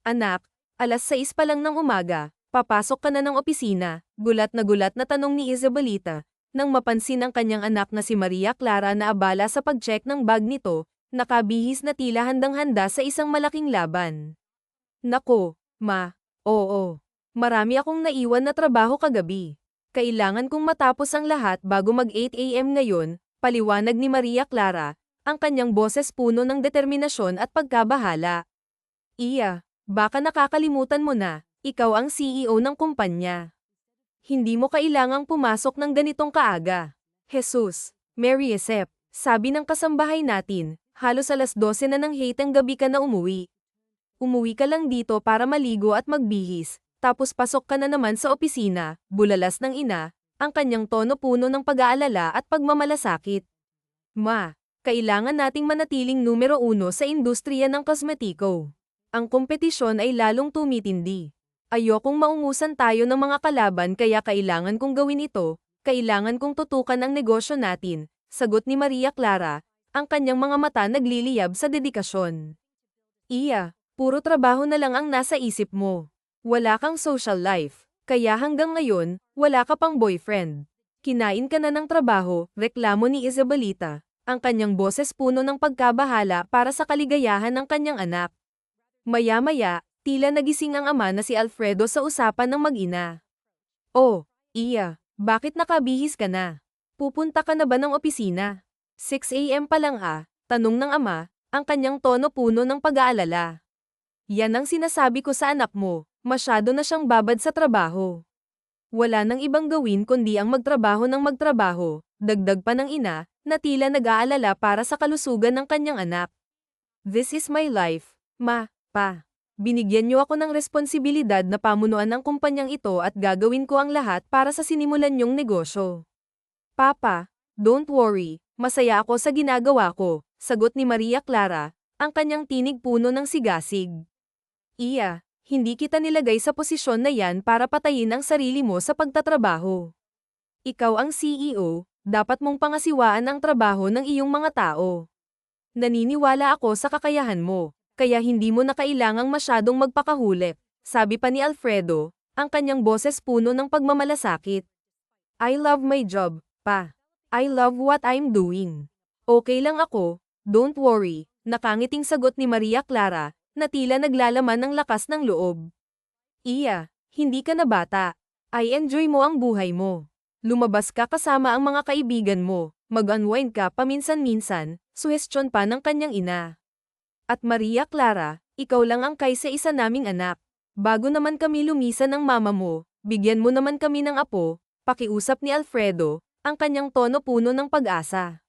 Anak, alas 6 pa lang ng umaga, papasok ka na ng opisina, gulat na tanong ni Isabelita, nang mapansin ang kanyang anak na si Maria Clara na abala sa pag-check ng bag nito, nakabihis na tila handang-handa sa isang malaking laban. Nako, ma, oo. Marami akong naiwan na trabaho kagabi. Kailangan kong matapos ang lahat bago mag 8 AM ngayon, paliwanag ni Maria Clara, ang kanyang boses puno ng determinasyon at pagkabahala. Iya, baka nakakalimutan mo na, ikaw ang CEO ng kumpanya. Hindi mo kailangang pumasok ng ganitong kaaga. Jesus, Mary Esep, sabi ng kasambahay natin, halos alas 12 na ng hateng gabi ka na umuwi. Umuwi ka lang dito para maligo at magbihis, tapos pasok ka na naman sa opisina, bulalas ng ina, ang kanyang tono puno ng pag-aalala at pagmamalasakit. Ma, kailangan nating manatiling numero 1 sa industriya ng kosmetiko. Ang kompetisyon ay lalong tumitindi. Ayokong maungusan tayo ng mga kalaban kaya kailangan kong gawin ito, kailangan kong tutukan ang negosyo natin, sagot ni Maria Clara, ang kanyang mga mata nagliliyab sa dedikasyon. Iya, puro trabaho na lang ang nasa isip mo. Wala kang social life, kaya hanggang ngayon, wala ka pang boyfriend. Kinain ka na ng trabaho, reklamo ni Isabelita, ang kanyang boses puno ng pagkabahala para sa kaligayahan ng kanyang anak. Maya-maya, tila nagising ang ama na si Alfredo sa usapan ng mag-ina. Oh, iya, bakit nakabihis ka na? Pupunta ka na ba ng opisina? 6 AM pa lang tanong ng ama, ang kanyang tono puno ng pag-aalala. Yan ang sinasabi ko sa anak mo, masyado na siyang babad sa trabaho. Wala nang ibang gawin kundi ang magtrabaho ng magtrabaho, dagdag pa ng ina, na tila nag-aalala para sa kalusugan ng kanyang anak. This is my life, ma, pa. Binigyan niyo ako ng responsibilidad na pamunuan ang kumpanyang ito at gagawin ko ang lahat para sa sinimulan niyong negosyo. Papa, don't worry, masaya ako sa ginagawa ko, sagot ni Maria Clara, ang kanyang tinig puno ng sigasig. Iya, hindi kita nilagay sa posisyon na yan para patayin ang sarili mo sa pagtatrabaho. Ikaw ang CEO, dapat mong pangasiwaan ang trabaho ng iyong mga tao. Naniniwala ako sa kakayahan mo, kaya hindi mo na kailangang masyadong magpakahulip, sabi pa ni Alfredo, ang kanyang boses puno ng pagmamalasakit. I love my job, pa. I love what I'm doing. Okay lang ako, don't worry, nakangiting sagot ni Maria Clara, na tila naglalaman ng lakas ng loob. Iya, hindi ka na bata. I enjoy mo ang buhay mo. Lumabas ka kasama ang mga kaibigan mo, mag-unwind ka paminsan-minsan, suhestyon pa ng kanyang ina. At Maria Clara, ikaw lang ang kaysa isa naming anak. Bago naman kami lumisan ng mama mo, bigyan mo naman kami ng apo, pakiusap ni Alfredo, ang kanyang tono puno ng pag-asa.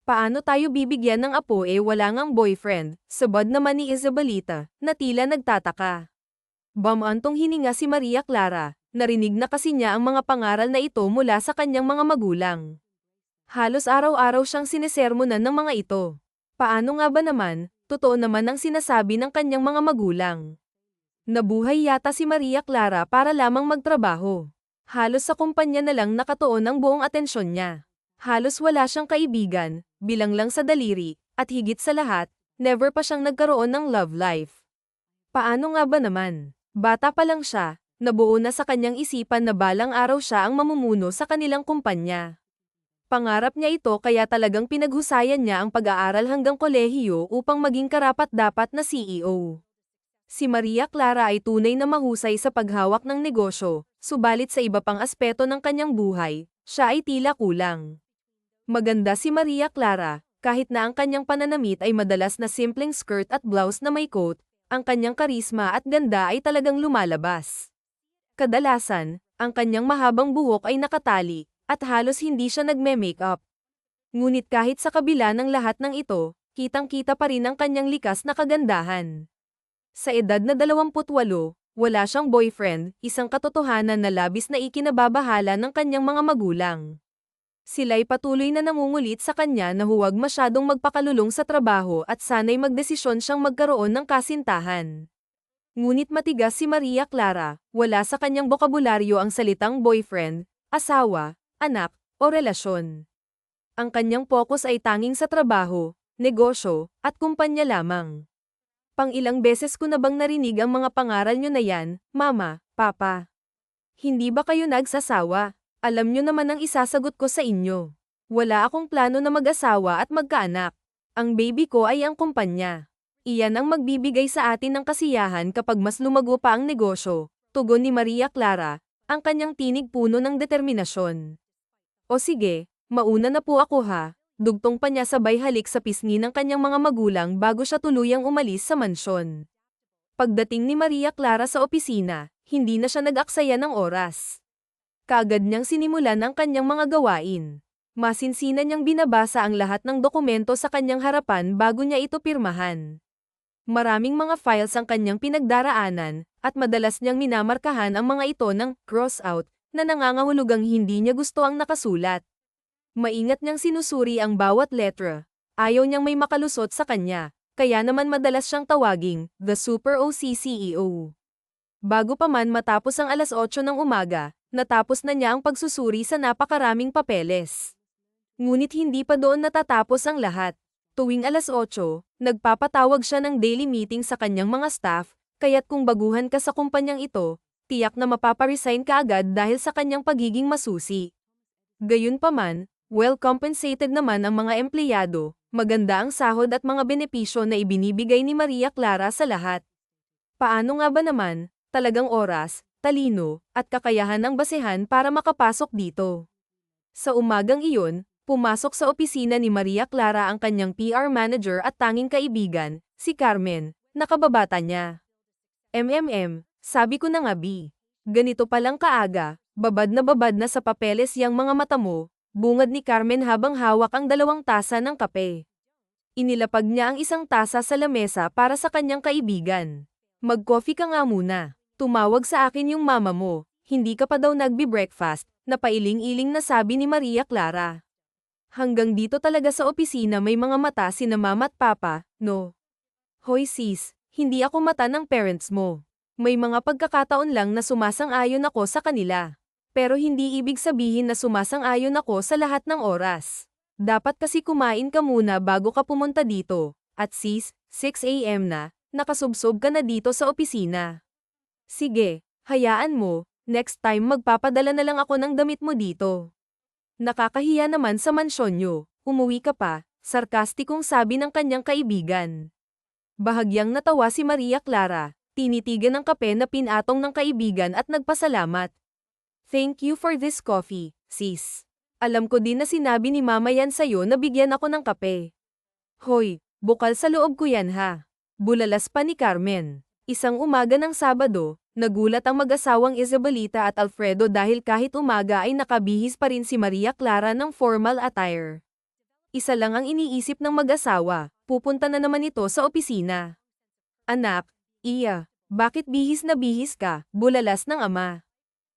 Paano tayo bibigyan ng apo wala ngang boyfriend, sabad naman ni Isabelita, na tila nagtataka. Bamantong hininga si Maria Clara, narinig na kasi niya ang mga pangaral na ito mula sa kanyang mga magulang. Halos araw-araw siyang sinesermonan ng mga ito. Paano nga ba naman, totoo naman ang sinasabi ng kanyang mga magulang. Nabuhay yata si Maria Clara para lamang magtrabaho. Halos sa kumpanya na lang nakatuon ang buong atensyon niya. Halos wala siyang kaibigan, bilang lang sa daliri, at higit sa lahat, never pa siyang nagkaroon ng love life. Paano nga ba naman? Bata pa lang siya, nabuo na sa kanyang isipan na balang araw siya ang mamumuno sa kanilang kumpanya. Pangarap niya ito kaya talagang pinaghusayan niya ang pag-aaral hanggang kolehiyo upang maging karapat-dapat na CEO. Si Maria Clara ay tunay na mahusay sa paghawak ng negosyo, subalit sa iba pang aspeto ng kanyang buhay, siya ay tila kulang. Maganda si Maria Clara, kahit na ang kanyang pananamit ay madalas na simpleng skirt at blouse na may coat, ang kanyang karisma at ganda ay talagang lumalabas. Kadalasan, ang kanyang mahabang buhok ay nakatali, at halos hindi siya nagme-makeup. Ngunit kahit sa kabila ng lahat ng ito, kitang-kita pa rin ang kanyang likas na kagandahan. Sa edad na 28, wala siyang boyfriend, isang katotohanan na labis na ikinababahala ng kanyang mga magulang. Sila'y patuloy na nangungulit sa kanya na huwag masyadong magpakalulong sa trabaho at sana'y magdesisyon siyang magkaroon ng kasintahan. Ngunit matigas si Maria Clara, wala sa kanyang bokabularyo ang salitang boyfriend, asawa, anak, o relasyon. Ang kanyang focus ay tanging sa trabaho, negosyo, at kumpanya lamang. Pang-ilang beses ko na bang narinig ang mga pangaral nyo na yan, Mama, Papa? Hindi ba kayo nagsasawa? Alam nyo naman ang isasagot ko sa inyo. Wala akong plano na mag-asawa at magkaanak. Ang baby ko ay ang kumpanya. Iyan ang magbibigay sa atin ng kasiyahan kapag mas lumago pa ang negosyo, tugon ni Maria Clara, ang kanyang tinig puno ng determinasyon. O sige, mauna na po ako ha. Dugtong pa niya sabay halik sa pisngi ng kanyang mga magulang bago siya tuluyang umalis sa mansyon. Pagdating ni Maria Clara sa opisina, hindi na siya nag-aksaya ng oras. Kaagad niyang sinimulan ang kanyang mga gawain. Masinsinan niyang binabasa ang lahat ng dokumento sa kanyang harapan bago niya ito pirmahan. Maraming mga files ang kanyang pinagdaraanan, at madalas niyang minamarkahan ang mga ito ng cross-out na nangangahulugang hindi niya gusto ang nakasulat. Maingat niyang sinusuri ang bawat letra. Ayaw niyang may makalusot sa kanya, kaya naman madalas siyang tawaging the Super OC CEO. Bago pa man matapos ang 8:00 ng umaga, natapos na niya ang pagsusuri sa napakaraming papeles. Ngunit hindi pa doon natatapos ang lahat. Tuwing 8:00, nagpapatawag siya ng daily meeting sa kanyang mga staff, kaya't kung baguhan ka sa kumpanyang ito, tiyak na mapaparesign ka agad dahil sa kanyang pagiging masusi. Gayunpaman, well-compensated naman ang mga empleyado, maganda ang sahod at mga benepisyo na ibinibigay ni Maria Clara sa lahat. Paano nga ba naman, talagang oras, talino, at kakayahan ang basehan para makapasok dito? Sa umagang iyon, pumasok sa opisina ni Maria Clara ang kanyang PR manager at tanging kaibigan, si Carmen, na kababata niya. Sabi ko na nga B. Ganito palang kaaga, babad na sa papeles yang mga mata mo, bungad ni Carmen habang hawak ang 2 tasa ng kape. Inilapag niya ang isang tasa sa lamesa para sa kanyang kaibigan. Mag-coffee ka nga muna. Tumawag sa akin yung mama mo, hindi ka pa daw nagbi-breakfast, napailing-iling na sabi ni Maria Clara. Hanggang dito talaga sa opisina may mga mata sina mama at papa, no? Hoy sis, hindi ako mata ng parents mo. May mga pagkakataon lang na sumasang-ayon ako sa kanila. Pero hindi ibig sabihin na sumasang-ayon ako sa lahat ng oras. Dapat kasi kumain ka muna bago ka pumunta dito. At sis, 6 AM na, nakasubsob ka na dito sa opisina. Sige, hayaan mo, next time magpapadala na lang ako ng damit mo dito. Nakakahiya naman sa mansyon nyo, umuwi ka pa, sarkastikong sabi ng kanyang kaibigan. Bahagyang natawa si Maria Clara, tinitigan ng kape na pinatong ng kaibigan at nagpasalamat. Thank you for this coffee, sis. Alam ko din na sinabi ni mama yan sa'yo na bigyan ako ng kape. Hoy, bukal sa loob ko yan ha. Bulalas pa ni Carmen. Isang umaga ng Sabado, nagulat ang mag-asawang Isabelita at Alfredo dahil kahit umaga ay nakabihis pa rin si Maria Clara ng formal attire. Isa lang ang iniisip ng mag-asawa, pupunta na naman ito sa opisina. Anak, Iya, bakit bihis na bihis ka? Bulalas ng ama.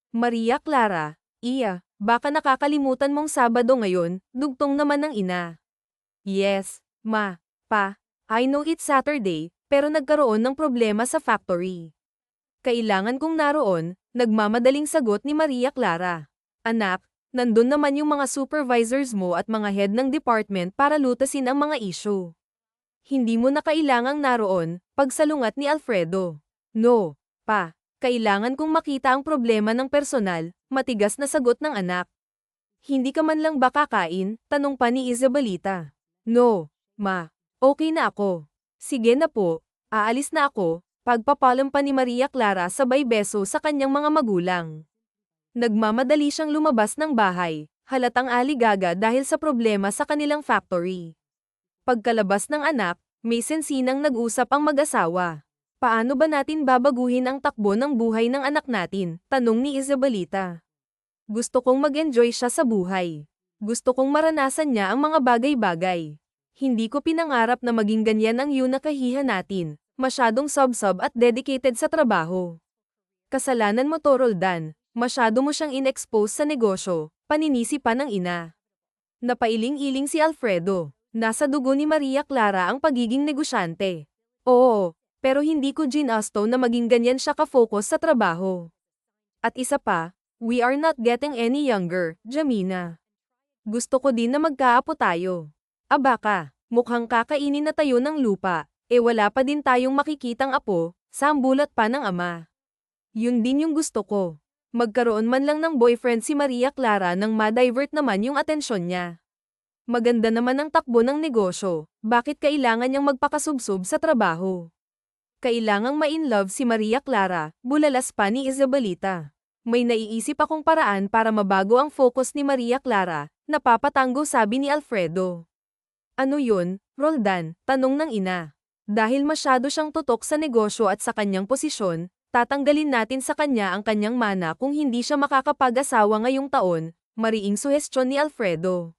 Maria Clara, Iya, baka nakakalimutan mong Sabado ngayon, dugtong naman ng ina. Yes, ma, pa, I know it's Saturday, pero nagkaroon ng problema sa factory. Kailangan kong naroon, nagmamadaling sagot ni Maria Clara. Anak, nandun naman yung mga supervisors mo at mga head ng department para lutasin ang mga issue. Hindi mo na kailangang naroon, pagsalungat ni Alfredo. No, pa. Kailangan kong makita ang problema ng personal, matigas na sagot ng anak. Hindi ka man lang ba kakain? Tanong pa ni Isabelita. No, ma. Okay na ako. Sige na po, aalis na ako, pagpapalam pa ni Maria Clara sabay beso sa kanyang mga magulang. Nagmamadali siyang lumabas ng bahay, halatang aligaga dahil sa problema sa kanilang factory. Pagkalabas ng anak, may sensinang nag-usap ang mag-asawa. Paano ba natin babaguhin ang takbo ng buhay ng anak natin? Tanong ni Isabelita. Gusto kong mag-enjoy siya sa buhay. Gusto kong maranasan niya ang mga bagay-bagay. Hindi ko pinangarap na maging ganyan ang yunakahihan natin, masyadong sub-sub at dedicated sa trabaho. Kasalanan mo to Roldan, masyado mo siyang in-expose sa negosyo, paninisi pa ng ina. Napailing-iling si Alfredo, nasa dugo ni Maria Clara ang pagiging negosyante. Oo. Pero hindi ko ginasto na maging ganyan siya ka-focus sa trabaho. At isa pa, we are not getting any younger, Jamina. Gusto ko din na magkaapo tayo. Aba ka, mukhang kakainin na tayo ng lupa, Wala pa din tayong makikitang apo, sambulat pa ng ama. Yun din yung gusto ko. Magkaroon man lang ng boyfriend si Maria Clara nang ma-divert naman yung atensyon niya. Maganda naman ang takbo ng negosyo, bakit kailangan niyang magpakasubsob sa trabaho? Kailangang ma-in-love si Maria Clara, bulalas pa ni Isabelita. May naiisip akong paraan para mabago ang focus ni Maria Clara, napapatango sabi ni Alfredo. Ano yun, Roldan? Tanong ng ina. Dahil masyado siyang tutok sa negosyo at sa kanyang posisyon, tatanggalin natin sa kanya ang kanyang mana kung hindi siya makakapag-asawa ngayong taon, mariing suhestyon ni Alfredo.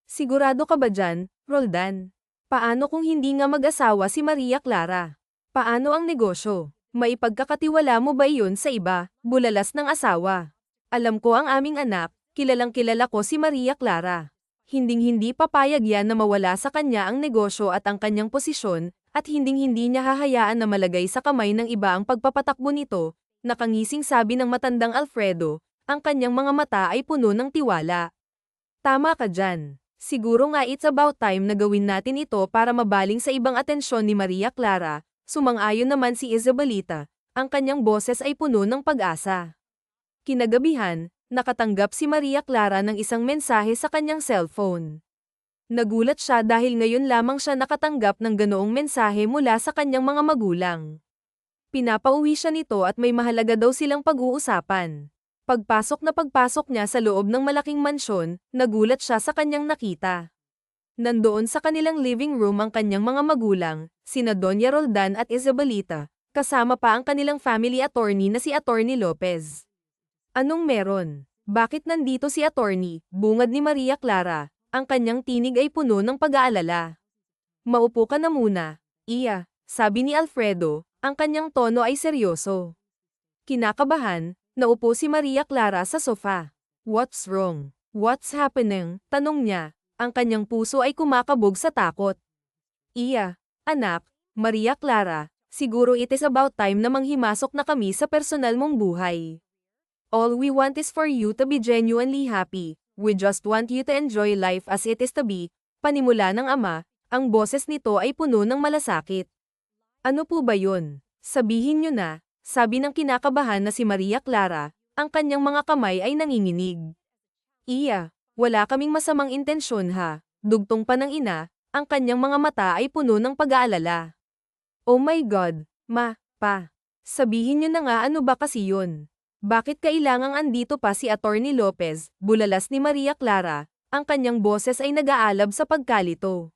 Sigurado ka ba dyan, Roldan? Paano kung hindi nga mag-asawa si Maria Clara? Paano ang negosyo? Maipagkakatiwala mo ba iyon sa iba, bulalas ng asawa? Alam ko ang aming anak, kilalang kilala ko si Maria Clara. Hinding-hindi papayag yan na mawala sa kanya ang negosyo at ang kanyang posisyon, at hinding-hindi niya hahayaan na malagay sa kamay ng iba ang pagpapatakbo nito, nakangising sabi ng matandang Alfredo, ang kanyang mga mata ay puno ng tiwala. Tama ka dyan. Siguro nga it's about time na gawin natin ito para mabaling sa ibang atensyon ni Maria Clara, sumang-ayon naman si Isabelita, ang kanyang boses ay puno ng pag-asa. Kinagabihan, nakatanggap si Maria Clara ng isang mensahe sa kanyang cellphone. Nagulat siya dahil ngayon lamang siya nakatanggap ng ganoong mensahe mula sa kanyang mga magulang. Pinapauwi siya nito at may mahalaga daw silang pag-uusapan. Pagpasok niya sa loob ng malaking mansyon, nagulat siya sa kanyang nakita. Nandoon sa kanilang living room ang kanyang mga magulang, sina Doña Roldan at Isabelita, kasama pa ang kanilang family attorney na si Attorney Lopez. Anong meron? Bakit nandito si attorney? Bungad ni Maria Clara. Ang kanyang tinig ay puno ng pag-aalala. Maupo ka na muna, Iya, sabi ni Alfredo, ang kanyang tono ay seryoso. Kinakabahan, naupo si Maria Clara sa sofa. What's wrong? What's happening? Tanong niya, ang kanyang puso ay kumakabog sa takot. Iya, anak, Maria Clara, siguro it is about time na manghimasok na kami sa personal mong buhay. All we want is for you to be genuinely happy. We just want you to enjoy life as it is to be, panimula ng ama, ang boses nito ay puno ng malasakit. Ano po ba yun? Sabihin nyo na, sabi ng kinakabahan na si Maria Clara, ang kanyang mga kamay ay nanginginig. Iya, wala kaming masamang intensyon ha, dugtong pa ng ina, ang kanyang mga mata ay puno ng pag-aalala. Oh my God, pa, sabihin nyo na nga ano ba kasi yun? Bakit kailangang andito pa si Attorney Lopez, bulalas ni Maria Clara, ang kanyang boses ay nag-aalab sa pagkalito.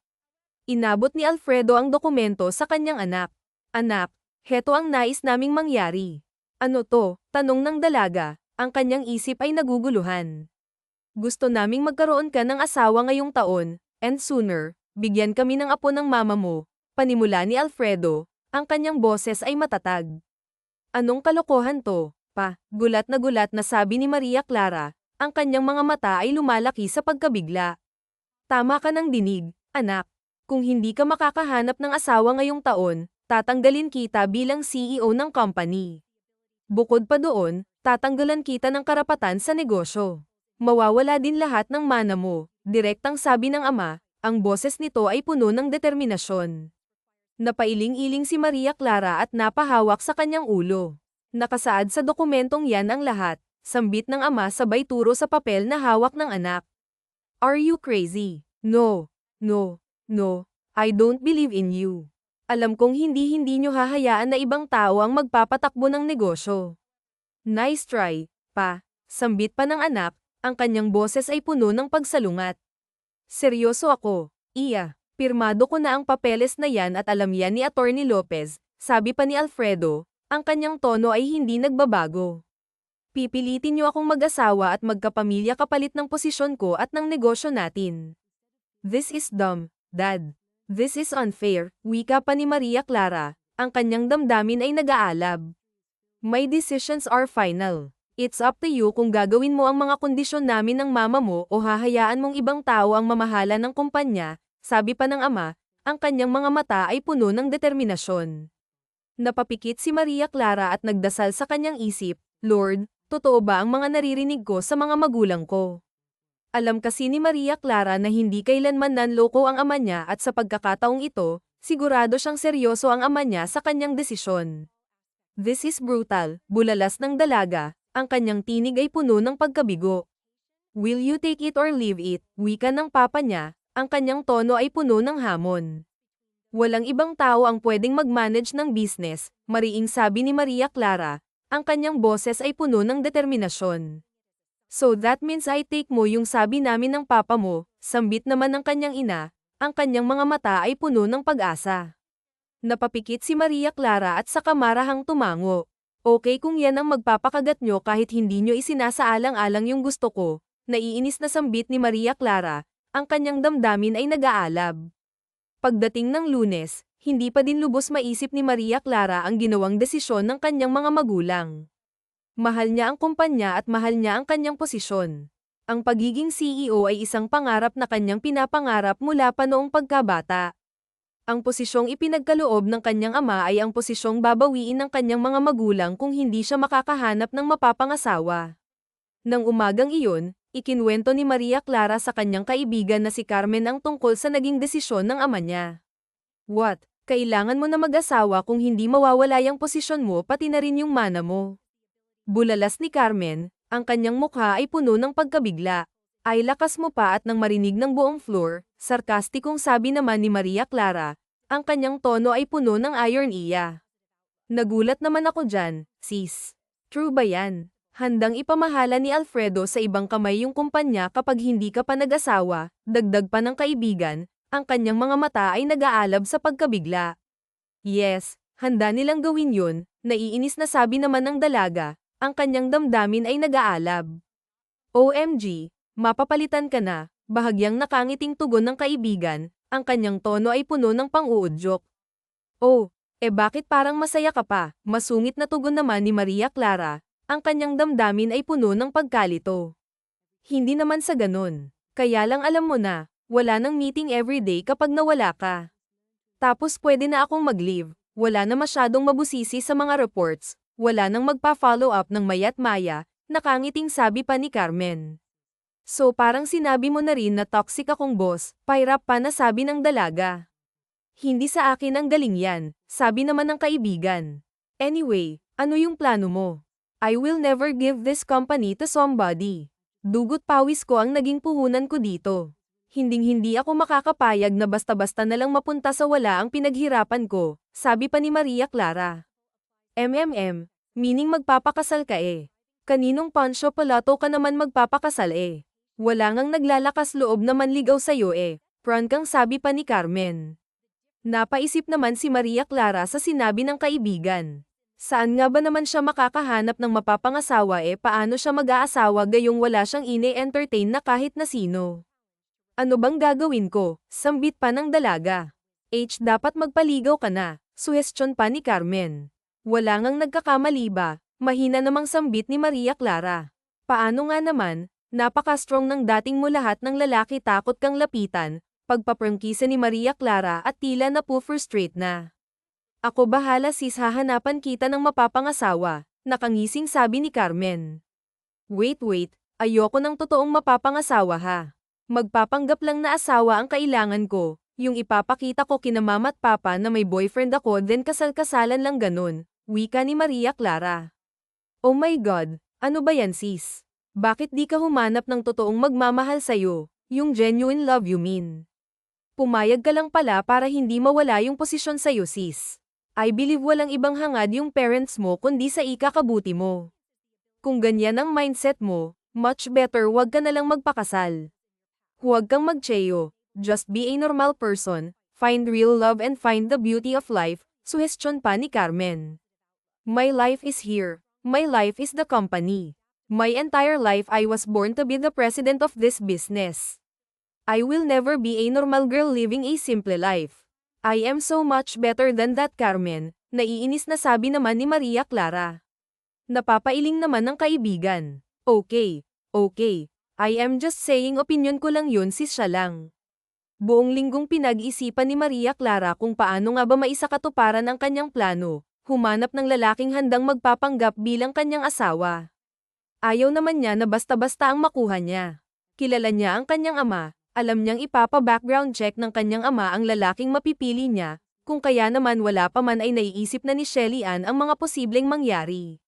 Inabot ni Alfredo ang dokumento sa kanyang anak. Anak, heto ang nais naming mangyari. Ano to? Tanong ng dalaga, ang kanyang isip ay naguguluhan. Gusto naming magkaroon ka ng asawa ngayong taon, and sooner, bigyan kami ng apo ng mama mo, panimula ni Alfredo, ang kanyang boses ay matatag. Anong kalokohan to? Gulat na sabi ni Maria Clara, ang kanyang mga mata ay lumalaki sa pagkabigla. Tama ka ng dinig, anak. Kung hindi ka makakahanap ng asawa ngayong taon, tatanggalin kita bilang CEO ng company. Bukod pa doon, tatanggalan kita ng karapatan sa negosyo. Mawawala din lahat ng mana mo, direktang sabi ng ama, ang boses nito ay puno ng determinasyon. Napailing-iling si Maria Clara at napahawak sa kanyang ulo. Nakasaad sa dokumentong yan ang lahat, sambit ng ama sabay turo sa papel na hawak ng anak. Are you crazy? No, I don't believe in you. Alam kong hindi nyo hahayaan na ibang tao ang magpapatakbo ng negosyo. Nice try, pa, sambit pa ng anak, ang kanyang boses ay puno ng pagsalungat. Seryoso ako, Iya, pirmado ko na ang papeles na yan at alam yan ni Attorney Lopez, sabi pa ni Alfredo. Ang kanyang tono ay hindi nagbabago. Pipilitin niyo akong mag-asawa at magkapamilya kapalit ng posisyon ko at ng negosyo natin. This is dumb, Dad. This is unfair, wika pa ni Maria Clara, ang kanyang damdamin ay nag-aalab. My decisions are final. It's up to you kung gagawin mo ang mga kondisyon namin ng mama mo o hahayaan mong ibang tao ang mamahala ng kumpanya, sabi pa ng ama, ang kanyang mga mata ay puno ng determinasyon. Napapikit si Maria Clara at nagdasal sa kanyang isip, Lord, totoo ba ang mga naririnig ko sa mga magulang ko? Alam kasi ni Maria Clara na hindi kailanman nanloko ang ama niya at sa pagkakataong ito, sigurado siyang seryoso ang ama niya sa kanyang desisyon. This is brutal, bulalas ng dalaga, ang kanyang tinig ay puno ng pagkabigo. Will you take it or leave it? Wika ng papa niya, ang kanyang tono ay puno ng hamon. Walang ibang tao ang pwedeng mag-manage ng business, mariing sabi ni Maria Clara, ang kanyang boses ay puno ng determinasyon. So that means I take mo yung sabi namin ng papa mo, sambit naman ng kanyang ina, ang kanyang mga mata ay puno ng pag-asa. Napapikit si Maria Clara at saka marahang tumango. Okay kung yan ang magpapakagat nyo kahit hindi nyo isinasaalang-alang yung gusto ko, naiinis na sambit ni Maria Clara, ang kanyang damdamin ay nag-aalab. Pagdating ng Lunes, hindi pa din lubos maisip ni Maria Clara ang ginawang desisyon ng kanyang mga magulang. Mahal niya ang kumpanya at mahal niya ang kanyang posisyon. Ang pagiging CEO ay isang pangarap na kanyang pinapangarap mula pa noong pagkabata. Ang posisyong ipinagkaloob ng kanyang ama ay ang posisyong babawiin ng kanyang mga magulang kung hindi siya makakahanap ng mapapangasawa. Nang umagang iyon, ikinwento ni Maria Clara sa kanyang kaibigan na si Carmen ang tungkol sa naging desisyon ng ama niya. What? Kailangan mo na mag-asawa kung hindi mawawala yung posisyon mo pati na rin yung mana mo. Bulalas ni Carmen, ang kanyang mukha ay puno ng pagkabigla. Ay lakas mo pa at nang marinig ng buong floor, sarkastikong sabi naman ni Maria Clara, ang kanyang tono ay puno ng ironiya. Nagulat naman ako dyan, sis. True ba yan? Handang ipamahala ni Alfredo sa ibang kamay yung kumpanya kapag hindi ka pa nag-asawa, dagdag pa ng kaibigan, ang kanyang mga mata ay nag-aalab sa pagkabigla. Yes, handa nilang gawin yun, naiinis na sabi naman ng dalaga, ang kanyang damdamin ay nag-aalab. OMG, mapapalitan ka na, bahagyang nakangiting tugon ng kaibigan, ang kanyang tono ay puno ng pang-uudyok. Oh, bakit parang masaya ka pa? Masungit na tugon naman ni Maria Clara, ang kanyang damdamin ay puno ng pagkalito. Hindi naman sa ganun. Kaya lang alam mo na, wala nang meeting everyday kapag nawala ka. Tapos pwede na akong mag-leave, wala na masyadong mabusisi sa mga reports, wala nang magpa-follow up ng mayat maya, nakangiting sabi pa ni Carmen. So parang sinabi mo na rin na toxic akong boss, pairap pa na sabi ng dalaga. Hindi sa akin ang galing yan, sabi naman ng kaibigan. Anyway, ano yung plano mo? I will never give this company to somebody. Dugot pawis ko ang naging puhunan ko dito. Hinding-hindi ako makakapayag na basta-basta na lang mapunta sa wala ang pinaghirapan ko, sabi pa ni Maria Clara. Meaning magpapakasal ka eh. Kaninong Pancho Palato ka naman magpapakasal eh. Wala ngang naglalakas loob na manligaw sa'yo eh, pran kang sabi pa ni Carmen. Napaisip naman si Maria Clara sa sinabi ng kaibigan. Saan nga ba naman siya makakahanap ng mapapangasawa paano siya mag-aasawa gayong wala siyang ine-entertain na kahit na sino? Ano bang gagawin ko? Sambit pa ng dalaga. Dapat magpaligaw ka na, suhestyon pa ni Carmen. Wala ngang nagkakamali ba? Mahina namang sambit ni Maria Clara. Paano nga naman? Napaka-strong ng dating mo lahat ng lalaki takot kang lapitan, pagpaprangkisa ni Maria Clara at tila na frustrate na. Ako bahala sis hahanapan kita ng mapapangasawa, nakangising sabi ni Carmen. Wait, ayoko ng totoong mapapangasawa ha. Magpapanggap lang na asawa ang kailangan ko, yung ipapakita ko kina mama at papa na may boyfriend ako then kasal-kasalan lang ganun, wika ni Maria Clara. Oh my God, ano ba yan sis? Bakit di ka humanap ng totoong magmamahal sa'yo, yung genuine love you mean? Pumayag ka lang pala para hindi mawala yung posisyon sa'yo sis. I believe walang ibang hangad yung parents mo kundi sa ikakabuti mo. Kung ganyan ang mindset mo, much better wag ka na lang magpakasal. Huwag kang magcheyo, just be a normal person, find real love and find the beauty of life, suhestyon pa ni Carmen. My life is here, my life is the company. My entire life I was born to be the president of this business. I will never be a normal girl living a simple life. I am so much better than that Carmen, naiinis na sabi naman ni Maria Clara. Napapailing naman ng kaibigan. Okay. I am just saying opinion ko lang yun sis siya lang. Buong linggong pinag-isipan ni Maria Clara kung paano nga ba maisakatuparan ang kanyang plano, humanap ng lalaking handang magpapanggap bilang kanyang asawa. Ayaw naman niya na basta-basta ang makuha niya. Kilala niya ang kanyang ama. Alam niyang ipapa-background check ng kanyang ama ang lalaking mapipili niya, kung kaya naman wala pa man ay naiisip na ni Shelly Ann ang mga posibleng mangyari.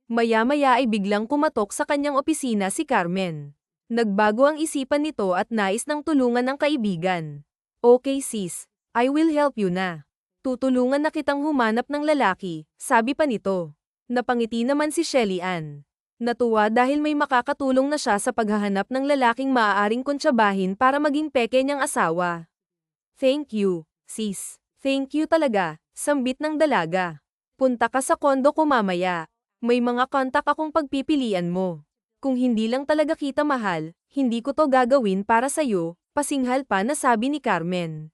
Maya-maya ay biglang kumatok sa kanyang opisina si Carmen. Nagbago ang isipan nito at nais ng tulungan ng kaibigan. Okay sis, I will help you na. Tutulungan na kitang humanap ng lalaki, sabi pa nito. Napangiti naman si Shelly Ann. Natuwa dahil may makakatulong na siya sa paghahanap ng lalaking maaaring kontsabahin para maging peke niyang asawa. Thank you, sis. Thank you talaga, sambit ng dalaga. Punta ka sa kondo ko mamaya. May mga kontak akong pagpipilian mo. Kung hindi lang talaga kita mahal, hindi ko to gagawin para sa'yo, pasinghal pa na sabi ni Carmen.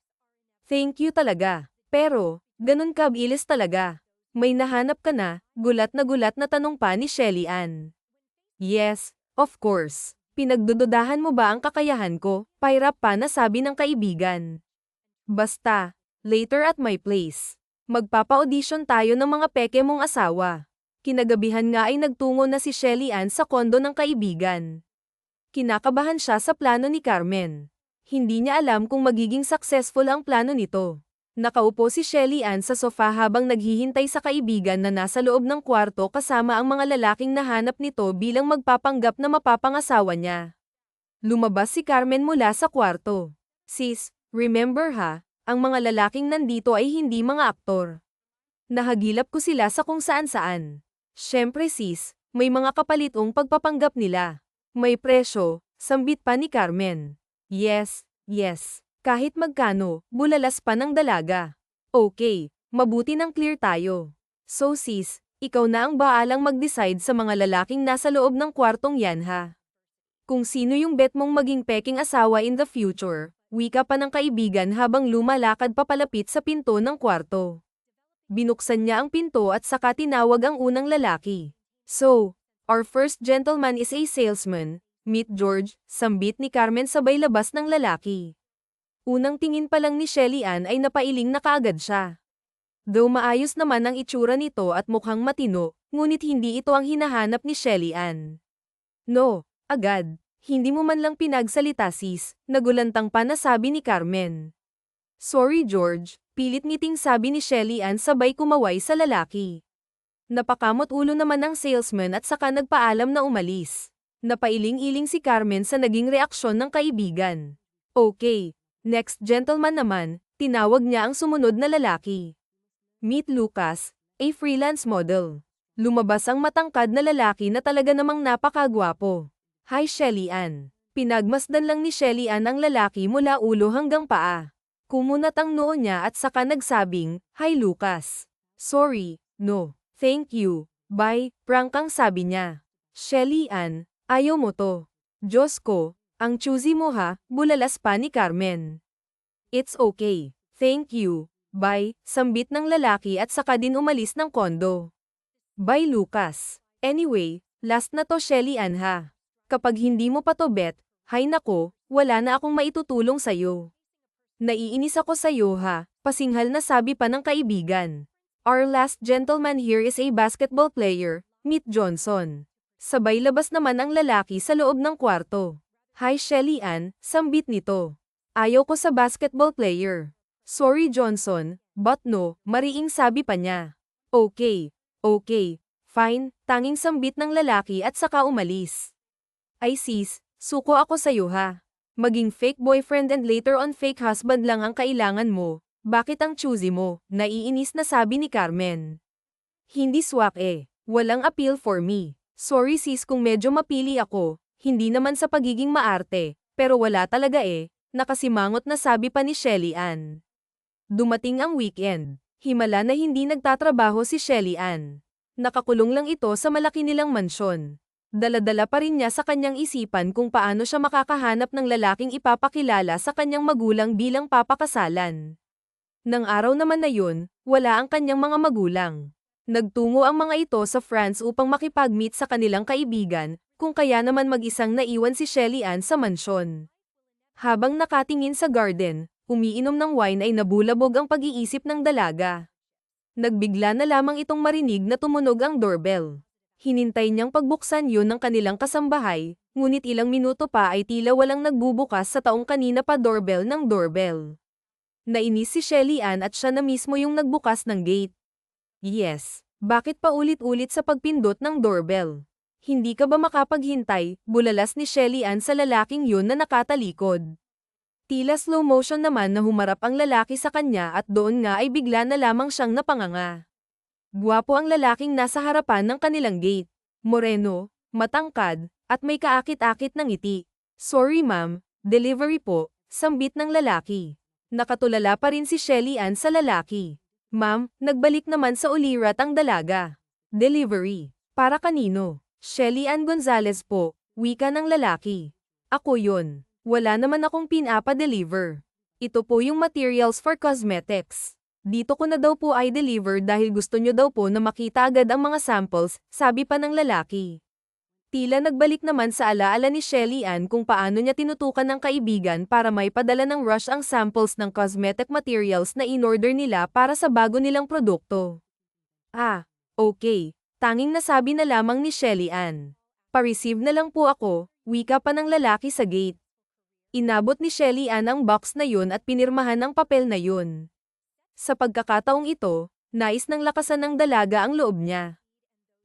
Thank you talaga. Pero, ganun ka bilis talaga. May nahanap ka na, gulat na tanong pa ni Shelly Ann. Yes, of course. Pinagdududahan mo ba ang kakayahan ko? Pairap pa na sabi ng kaibigan. Basta, later at my place. Magpapa-audition tayo ng mga peke mong asawa. Kinagabihan nga ay nagtungo na si Shelly Ann sa kondo ng kaibigan. Kinakabahan siya sa plano ni Carmen. Hindi niya alam kung magiging successful ang plano nito. Nakaupo si Shelly Ann sa sofa habang naghihintay sa kaibigan na nasa loob ng kwarto kasama ang mga lalaking nahanap nito bilang magpapanggap na mapapangasawa niya. Lumabas si Carmen mula sa kwarto. Sis, remember ha, ang mga lalaking nandito ay hindi mga aktor. Nahagilap ko sila sa kung saan-saan. Syempre sis, may mga kapalitong pagpapanggap nila. May presyo, sambit pa ni Carmen. Yes, yes. Kahit magkano, bulalas pa ng dalaga. Okay, mabuti nang clear tayo. So sis, ikaw na ang baalang mag-decide sa mga lalaking nasa loob ng kwartong yan ha. Kung sino yung bet mong maging peking asawa in the future, wika pa ng kaibigan habang lumalakad papalapit sa pinto ng kwarto. Binuksan niya ang pinto at saka tinawag ang unang lalaki. So, our first gentleman is a salesman, meet George, sambit ni Carmen sabay labas ng lalaki. Unang tingin pa lang ni Shelly Ann ay napailing na kaagad siya. Though maayos naman ang itsura nito at mukhang matino, ngunit hindi ito ang hinahanap ni Shelly Ann. No, agad. Hindi mo man lang pinagsalita sis, nagulantang pa na sabi ni Carmen. Sorry George, pilit ngiting sabi ni Shelly Ann sabay kumaway sa lalaki. Napakamot ulo naman ang salesman at saka nagpaalam na umalis. Napailing-iling si Carmen sa naging reaksyon ng kaibigan. Okay. Next gentleman naman, tinawag niya ang sumunod na lalaki. Meet Lucas, a freelance model. Lumabas ang matangkad na lalaki na talaga namang napakagwapo. Hi Shelly Ann. Pinagmasdan lang ni Shelly Ann ang lalaki mula ulo hanggang paa. Kumunat ang noo niya at saka nagsabing, Hi Lucas. Sorry, no, thank you, bye, prangkang sabi niya. Shelly Ann, ayaw mo to. Diyos ko. Ang choosy mo ha, bulalas pa ni Carmen. It's okay. Thank you. Bye, sambit ng lalaki at saka din umalis ng kondo. Bye Lucas. Anyway, last na to Shelly Ann ha. Kapag hindi mo pa to bet, hay nako, wala na akong maitutulong sa'yo. Naiinis ako sa'yo ha, pasinghal na sabi pa ng kaibigan. Our last gentleman here is a basketball player, meet Johnson. Sabay labas naman ang lalaki sa loob ng kwarto. Hi Shelly Ann, sambit nito. Ayaw ko sa basketball player. Sorry Johnson, but no, mariing sabi pa niya. Okay, fine, tanging sambit ng lalaki at saka umalis. Ay sis, suko ako sa'yo ha. Maging fake boyfriend and later on fake husband lang ang kailangan mo. Bakit ang choosy mo? Naiinis na sabi ni Carmen. Hindi swak eh. Walang appeal for me. Sorry sis kung medyo mapili ako. Hindi naman sa pagiging maarte, pero wala talaga eh, nakasimangot na sabi pa ni Shelly Ann. Dumating ang weekend. Himala na hindi nagtatrabaho si Shelly Ann. Nakakulong lang ito sa malaki nilang mansyon. Dala-dala pa rin niya sa kanyang isipan kung paano siya makakahanap ng lalaking ipapakilala sa kanyang magulang bilang papakasalan. Nang araw naman na yun, wala ang kanyang mga magulang. Nagtungo ang mga ito sa France upang makipag-meet sa kanilang kaibigan, kung kaya naman mag-isang naiwan si Shelly Ann sa mansyon. Habang nakatingin sa garden, umiinom ng wine ay nabulabog ang pag-iisip ng dalaga. Nagbigla na lamang itong marinig na tumunog ang doorbell. Hinintay niyang pagbuksan yun ng kanilang kasambahay, ngunit ilang minuto pa ay tila walang nagbubukas sa taong kanina pa doorbell ng doorbell. Nainis si Shelly Ann at siya na mismo yung nagbukas ng gate. Yes. Bakit pa ulit-ulit sa pagpindot ng doorbell? Hindi ka ba makapaghintay? Bulalas ni Shelly Ann sa lalaking yun na nakatalikod. Tila slow motion naman na humarap ang lalaki sa kanya at doon nga ay bigla na lamang siyang napanganga. Gwapo ang lalaking nasa harapan ng kanilang gate. Moreno, matangkad, at may kaakit-akit ng ngiti. Sorry ma'am, delivery po, sambit ng lalaki. Nakatulala pa rin si Shelly Ann sa lalaki. Ma'am, nagbalik naman sa ulirat ang dalaga. Delivery. Para kanino? Shelly Ann Gonzalez po, wika ng lalaki. Ako yun. Wala naman akong pinapa-deliver. Ito po yung materials for cosmetics. Dito ko na daw po ay deliver dahil gusto nyo daw po na makita agad ang mga samples, sabi pa ng lalaki. Tila nagbalik naman sa alaala ni Shelly Ann kung paano niya tinutukan ng kaibigan para may padala ng rush ang samples ng cosmetic materials na in-order nila para sa bago nilang produkto. Ah, okay. Tanging nasabi na lamang ni Shelly Ann. Pa-receive na lang po ako, wika pa ng lalaki sa gate. Inabot ni Shelly Ann ang box na yun at pinirmahan ang papel na yun. Sa pagkakataong ito, nais ng lakasan ng dalaga ang loob niya.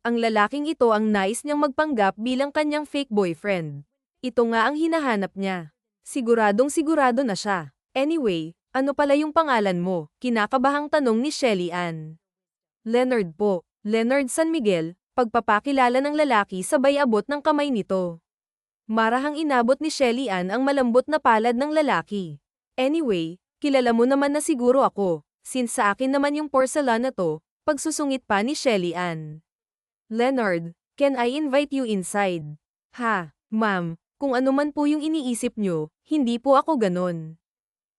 Ang lalaking ito ang nais niyang magpanggap bilang kanyang fake boyfriend. Ito nga ang hinahanap niya. Siguradong sigurado na siya. Anyway, ano pala yung pangalan mo? Kinakabahang tanong ni Shelly Ann. Leonard po. Leonard San Miguel, pagpapakilala ng lalaki sabay abot ng kamay nito. Marahang inabot ni Shelly Ann ang malambot na palad ng lalaki. Anyway, kilala mo naman na siguro ako, since sa akin naman yung porcelain na to, pagsusungit pa ni Shelly Ann. Leonard, can I invite you inside? Ha, ma'am, kung ano man po yung iniisip nyo, hindi po ako ganon.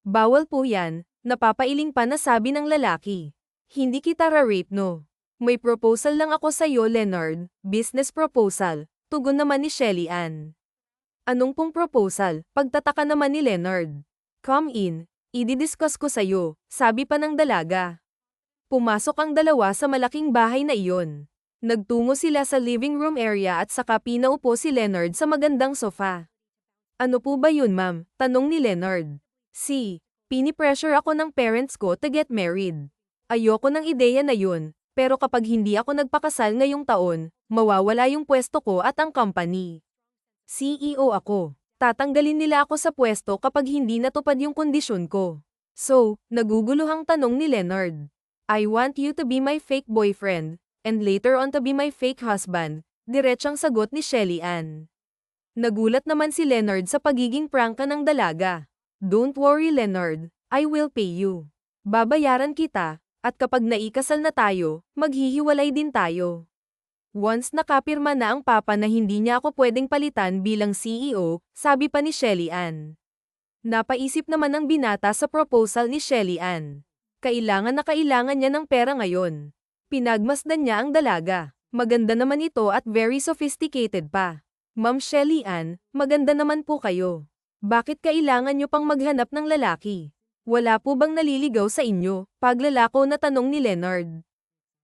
Bawal po yan, napapailing pa na sabi ng lalaki. Hindi kita ra-rape no. May proposal lang ako sa'yo Leonard, business proposal, tugon naman ni Shelly Ann. Anong pong proposal? Pagtataka naman ni Leonard. Come in, i-discuss ko sa'yo, sabi pa ng dalaga. Pumasok ang dalawa sa malaking bahay na iyon. Nagtungo sila sa living room area at saka pinaupo si Leonard sa magandang sofa. Ano po ba yun ma'am? Tanong ni Leonard. Pinipressure ako ng parents ko to get married. Ayoko ng ideya na yun, pero kapag hindi ako nagpakasal ngayong taon, mawawala yung pwesto ko at ang company. CEO ako. Tatanggalin nila ako sa pwesto kapag hindi natupad yung kondisyon ko. So, naguguluhang tanong ni Leonard. I want you to be my fake boyfriend. And later on to be my fake husband, diretsang sagot ni Shelly Ann. Nagulat naman si Leonard sa pagiging prangka ng dalaga. Don't worry Leonard, I will pay you. Babayaran kita, at kapag naikasal na tayo, maghihiwalay din tayo. Once nakapirma na ang papa na hindi niya ako pwedeng palitan bilang CEO, sabi pa ni Shelly Ann. Napaisip naman ang binata sa proposal ni Shelly Ann. Kailangan na kailangan niya ng pera ngayon. Pinagmasdan niya ang dalaga. Maganda naman ito at very sophisticated pa. Ma'am Shelly Ann, maganda naman po kayo. Bakit kailangan niyo pang maghanap ng lalaki? Wala po bang naliligaw sa inyo? Paglalako na tanong ni Leonard.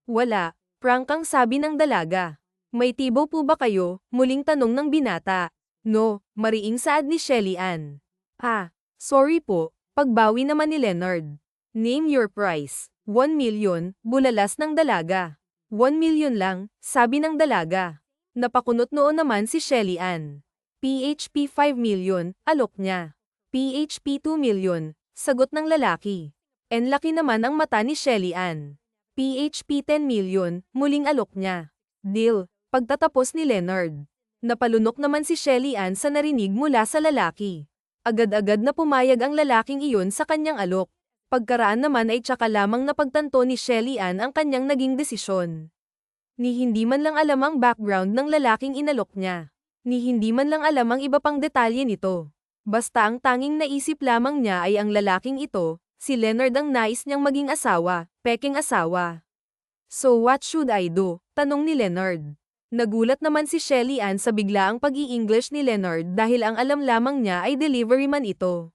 Wala, prangkang sabi ng dalaga. May tibo po ba kayo? Muling tanong ng binata. No, mariing saad ni Shelly Ann. Ah, sorry po, pagbawi naman ni Leonard. Name your price. 1 million, bulalas ng dalaga. 1 million lang, sabi ng dalaga. Napakunot noon naman si Shelly Ann. PHP 5 million, alok niya. PHP 2 million, sagot ng lalaki. Laki naman ang mata ni Shelly Ann. PHP 10 million, muling alok niya. Deal, pagtatapos ni Leonard. Napalunok naman si Shelly Ann sa narinig mula sa lalaki. Agad-agad na pumayag ang lalaking iyon sa kanyang alok. Pagkaraan naman ay tsaka lamang napagtanto ni Shelly Ann ang kanyang naging desisyon. Ni hindi man lang alam ang background ng lalaking inalok niya. Ni hindi man lang alam ang iba pang detalye nito. Basta ang tanging naisip lamang niya ay ang lalaking ito, si Leonard ang nais niyang maging asawa, peking asawa. So what should I do? Tanong ni Leonard. Nagulat naman si Shelly Ann sa biglaang pag-i-English ni Leonard dahil ang alam lamang niya ay delivery man ito.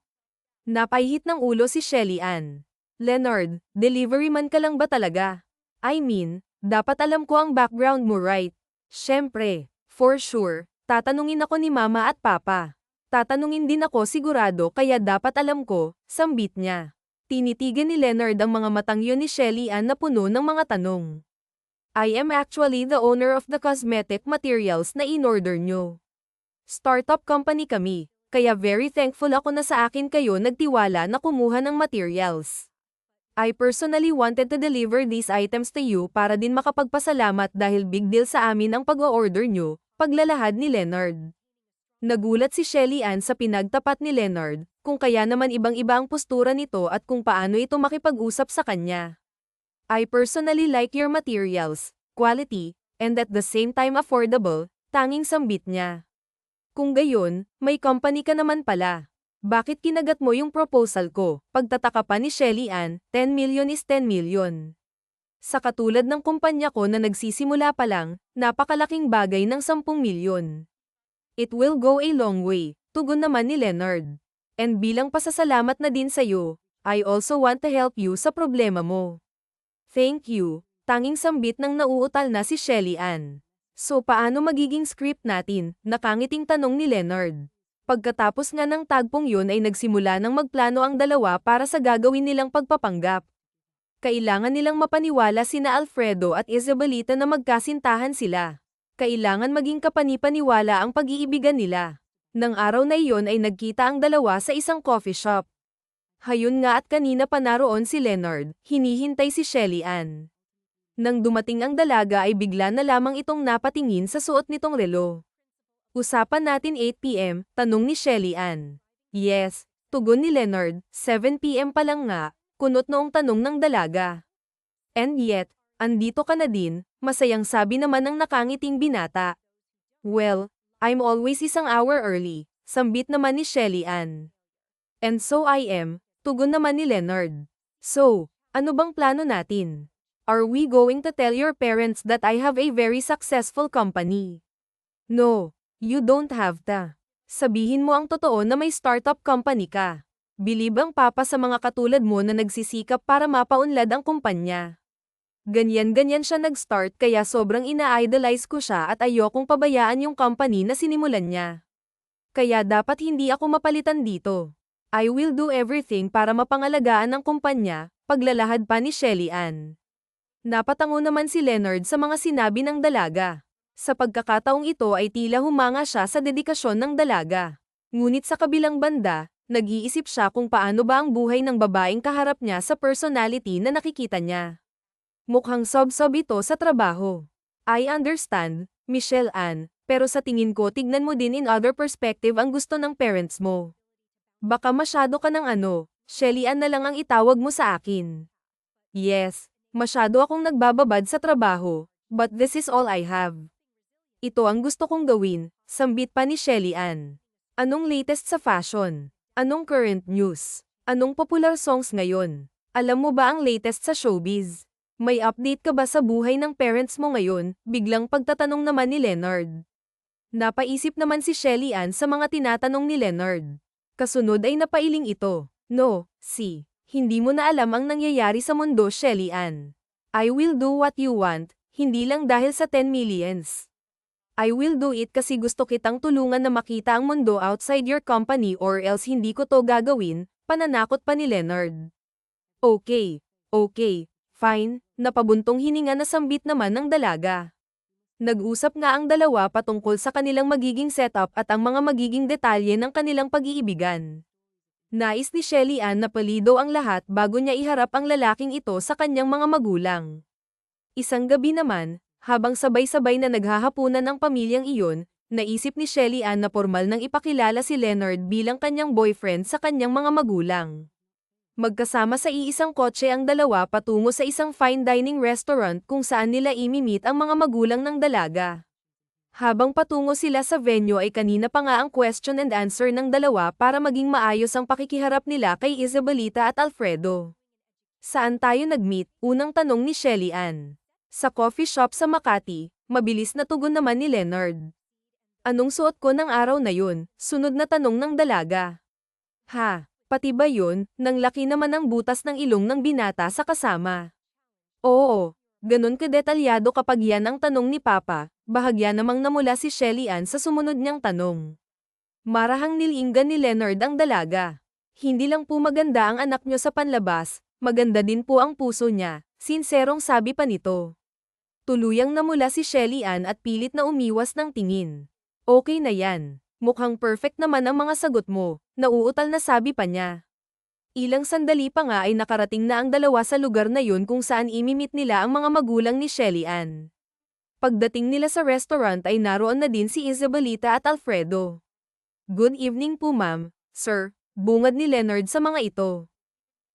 Napaihit ng ulo si Shelly Ann. Leonard, delivery man ka lang ba talaga? I mean, dapat alam ko ang background mo right? Syempre, for sure, tatanungin ako ni mama at papa. Tatanungin din ako sigurado kaya dapat alam ko, sambit niya. Tinitigan ni Leonard ang mga matang yun ni Shelly Ann na puno ng mga tanong. I am actually the owner of the cosmetic materials na in-order nyo. Startup company kami, kaya very thankful ako na sa akin kayo nagtiwala na kumuha ng materials. I personally wanted to deliver these items to you para din makapagpasalamat dahil big deal sa amin ang pag-o-order nyo, paglalahad ni Leonard. Nagulat si Shelly Ann sa pinagtapat ni Leonard, kung kaya naman ibang-iba ang postura nito at kung paano ito makipag-usap sa kanya. I personally like your materials, quality, and at the same time affordable, tanging sambit niya. Kung gayon, may company ka naman pala. Bakit kinagat mo yung proposal ko? Pagtataka pa ni Shelly Ann, 10 million is 10 million. Sa katulad ng kumpanya ko na nagsisimula pa lang, napakalaking bagay ng 10 milyon. It will go a long way, tugon naman ni Leonard. And bilang pasasalamat na din sa'yo, I also want to help you sa problema mo. Thank you, tanging sambit ng nauutal na si Shelly Ann. So paano magiging script natin? Nakangiting tanong ni Leonard. Pagkatapos nga ng tagpong yun ay nagsimula ng magplano ang dalawa para sa gagawin nilang pagpapanggap. Kailangan nilang mapaniwala sina Alfredo at Isabelita na magkasintahan sila. Kailangan maging kapanipaniwala ang pag-iibigan nila. Nang araw na iyon ay nagkita ang dalawa sa isang coffee shop. Hayun nga at kanina pa naroon si Leonard, hinihintay si Shelly Ann. Nang dumating ang dalaga ay bigla na lamang itong napatingin sa suot nitong relo. Usapan natin 8 p.m, tanong ni Shelly Ann. Yes, tugon ni Leonard, 7 p.m pa lang nga, kunot noong tanong ng dalaga. And yet, andito ka na din, masayang sabi naman ng nakangiting binata. Well, I'm always isang hour early, sambit naman ni Shelly Ann. And so I am, tugon naman ni Leonard. So, ano bang plano natin? Are we going to tell your parents that I have a very successful company? No, you don't have to. Sabihin mo ang totoo na may startup company ka. Bilib ang papa sa mga katulad mo na nagsisikap para mapaunlad ang kumpanya. Ganyan-ganyan siya nag-start kaya sobrang ina-idolize ko siya at ayokong pabayaan yung company na sinimulan niya. Kaya dapat hindi ako mapalitan dito. I will do everything para mapangalagaan ang kumpanya, paglalahad pa ni Shelly Ann. Napatango naman si Leonard sa mga sinabi ng dalaga. Sa pagkakataong ito ay tila humanga siya sa dedikasyon ng dalaga. Ngunit sa kabilang banda, nag-iisip siya kung paano ba ang buhay ng babaeng kaharap niya sa personality na nakikita niya. Mukhang sob-sob ito sa trabaho. I understand, Michelle Ann, pero sa tingin ko tignan mo din in other perspective ang gusto ng parents mo. Baka masyado ka ng Shelly Ann na lang ang itawag mo sa akin. Yes. Masyado akong nagbababad sa trabaho, but this is all I have. Ito ang gusto kong gawin, sambit pa ni Shelly Ann. Anong latest sa fashion? Anong current news? Anong popular songs ngayon? Alam mo ba ang latest sa showbiz? May update ka ba sa buhay ng parents mo ngayon? Biglang pagtatanong naman ni Leonard. Napaisip naman si Shelly Ann sa mga tinatanong ni Leonard. Kasunod ay napailing ito. No, hindi mo na alam ang nangyayari sa mundo, Shelly Ann. I will do what you want, hindi lang dahil sa 10 millions. I will do it kasi gusto kitang tulungan na makita ang mundo outside your company or else hindi ko to gagawin, pananakot pa ni Leonard. Okay, fine, napabuntong hininga na sambit naman ng dalaga. Nag-usap nga ang dalawa patungkol sa kanilang magiging setup at ang mga magiging detalye ng kanilang pag-iibigan. Nais ni Shelly Ann na palido ang lahat bago niya iharap ang lalaking ito sa kanyang mga magulang. Isang gabi naman, habang sabay-sabay na naghahapunan ang pamilyang iyon, naisip ni Shelly Ann na formal nang ipakilala si Leonard bilang kanyang boyfriend sa kanyang mga magulang. Magkasama sa iisang kotse ang dalawa patungo sa isang fine dining restaurant kung saan nila imi-meet ang mga magulang ng dalaga. Habang patungo sila sa venue ay kanina pa nga ang question and answer ng dalawa para maging maayos ang pakikiharap nila kay Isabelita at Alfredo. Saan tayo nag-meet? Unang tanong ni Shelly Ann. Sa coffee shop sa Makati, mabilis na tugon naman ni Leonard. Anong suot ko ng araw na yun? Sunod na tanong ng dalaga. Ha, pati ba yun? Nang laki naman ang butas ng ilong ng binata sa kasama. Oo, ganun kadetalyado kapag yan ang tanong ni Papa. Bahagya namang namula si Shelly Ann sa sumunod niyang tanong. Marahang nilinggan ni Leonard ang dalaga. Hindi lang po maganda ang anak nyo sa panlabas, maganda din po ang puso niya, sinserong sabi pa nito. Tuluyang namula si Shelly Ann at pilit na umiwas ng tingin. Okay na yan. Mukhang perfect naman ang mga sagot mo, nauutal na sabi pa niya. Ilang sandali pa nga ay nakarating na ang dalawa sa lugar na yun kung saan imimit nila ang mga magulang ni Shelly Ann. Pagdating nila sa restaurant ay naroon na din si Isabelita at Alfredo. Good evening po ma'am, sir, bungad ni Leonard sa mga ito.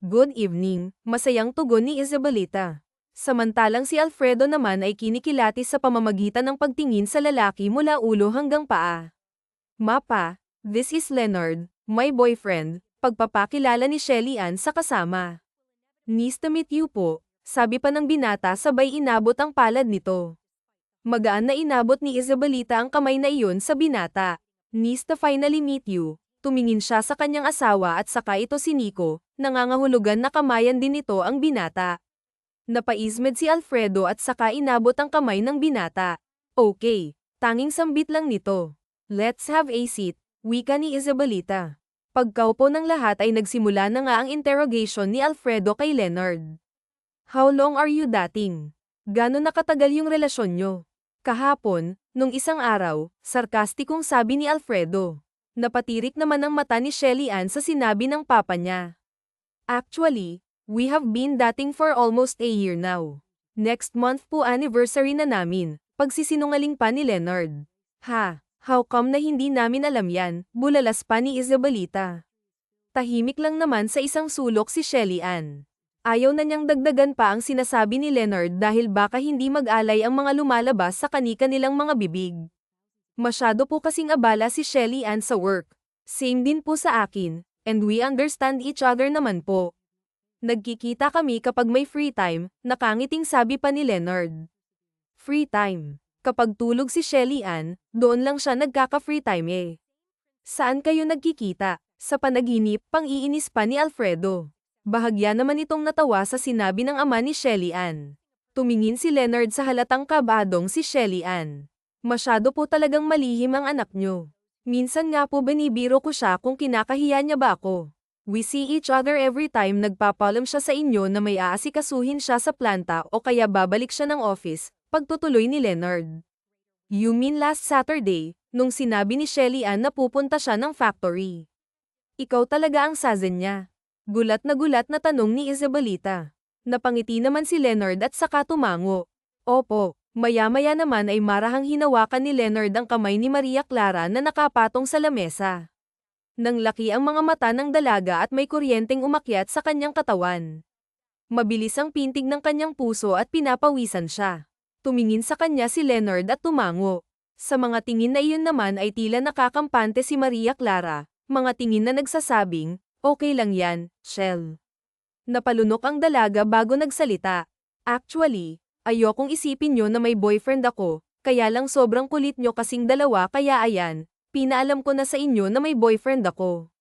Good evening, masayang tugon ni Isabelita. Samantalang si Alfredo naman ay kinikilatis sa pamamagitan ng pagtingin sa lalaki mula ulo hanggang paa. Mapa, this is Leonard, my boyfriend, pagpapakilala ni Shelly Ann sa kasama. Nice to meet you po, sabi pa ng binata sabay inabot ang palad nito. Magaan na inabot ni Isabelita ang kamay na iyon sa binata. Nice to finally meet you. Tumingin siya sa kanyang asawa at saka ito si Nico, nangangahulugan na kamayan din nito ang binata. Napaismed si Alfredo at saka inabot ang kamay ng binata. Okay, tanging sambit lang nito. Let's have a seat, wika ni Isabelita. Pagkaupo ng lahat ay nagsimula na nga ang interrogation ni Alfredo kay Leonard. How long are you dating? Gano'n nakatagal yung relasyon nyo? Kahapon, nung isang araw, sarkastikong sabi ni Alfredo. Napatirik naman ang mata ni Shelly Ann sa sinabi ng papa niya. Actually, we have been dating for almost a year now. Next month po anniversary na namin, pagsisinungaling pa ni Leonard. Ha, how come na hindi namin alam yan, bulalas pa ni Isabelita. Tahimik lang naman sa isang sulok si Shelly Ann. Ayaw na niyang dagdagan pa ang sinasabi ni Leonard dahil baka hindi mag-alay ang mga lumalabas sa kani-kanilang mga bibig. Masyado po kasing abala si Shelly Ann sa work. Same din po sa akin, and we understand each other naman po. Nagkikita kami kapag may free time, nakangiting sabi pa ni Leonard. Free time. Kapag tulog si Shelly Ann, doon lang siya nagkaka-free time eh. Saan kayo nagkikita? Sa panaginip, pang-iinis pa ni Alfredo. Bahagya naman itong natawa sa sinabi ng ama ni Shelly Ann. Tumingin si Leonard sa halatang kabadong si Shelly Ann. Masyado po talagang malihim ang anak nyo. Minsan nga po binibiro ko siya kung kinakahiya niya ba ako. We see each other every time nagpapalam siya sa inyo na may aasikasuhin siya sa planta o kaya babalik siya ng office, pagtutuloy ni Leonard. You mean last Saturday, nung sinabi ni Shelly Ann na pupunta siya ng factory. Ikaw talaga ang sazen niya. Gulat na tanong ni Isabelita. Napangiti naman si Leonard at saka tumango. Opo. Maya-maya naman ay marahang hinawakan ni Leonard ang kamay ni Maria Clara na nakapatong sa lamesa. Nang laki ang mga mata ng dalaga at may kuryenteng umakyat sa kanyang katawan. Mabilis ang pintig ng kanyang puso at pinapawisan siya. Tumingin sa kanya si Leonard at tumango. Sa mga tingin na iyon naman ay tila nakakampante si Maria Clara, mga tingin na nagsasabing, okay lang yan, Shell. Napalunok ang dalaga bago nagsalita. Actually, ayokong isipin nyo na may boyfriend ako, kaya lang sobrang kulit nyo kasing dalawa kaya ayan, pinaalam ko na sa inyo na may boyfriend ako.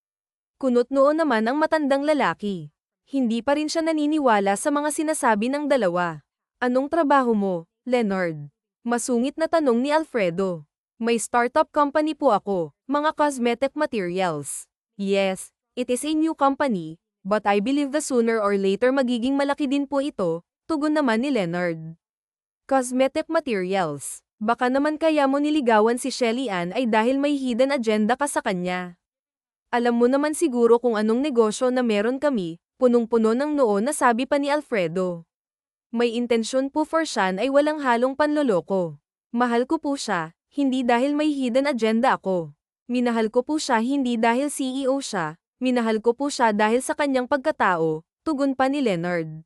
Kunot noon naman ang matandang lalaki. Hindi pa rin siya naniniwala sa mga sinasabi ng dalawa. Anong trabaho mo, Leonard? Masungit na tanong ni Alfredo. May startup company po ako, mga cosmetic materials. Yes, it is a new company, but I believe the sooner or later magiging malaki din po ito, tugon naman ni Leonard. Cosmetic materials. Baka naman kaya mo niligawan si Shelly Ann ay dahil may hidden agenda ka sa kanya. Alam mo naman siguro kung anong negosyo na meron kami, punong-puno ng noo na sabi pa ni Alfredo. May intensyon po for Shan ay walang halong panloloko. Mahal ko po siya, hindi dahil may hidden agenda ako. Minahal ko po siya hindi dahil CEO siya, minahal ko po siya dahil sa kanyang pagkatao, tugon pa ni Leonard.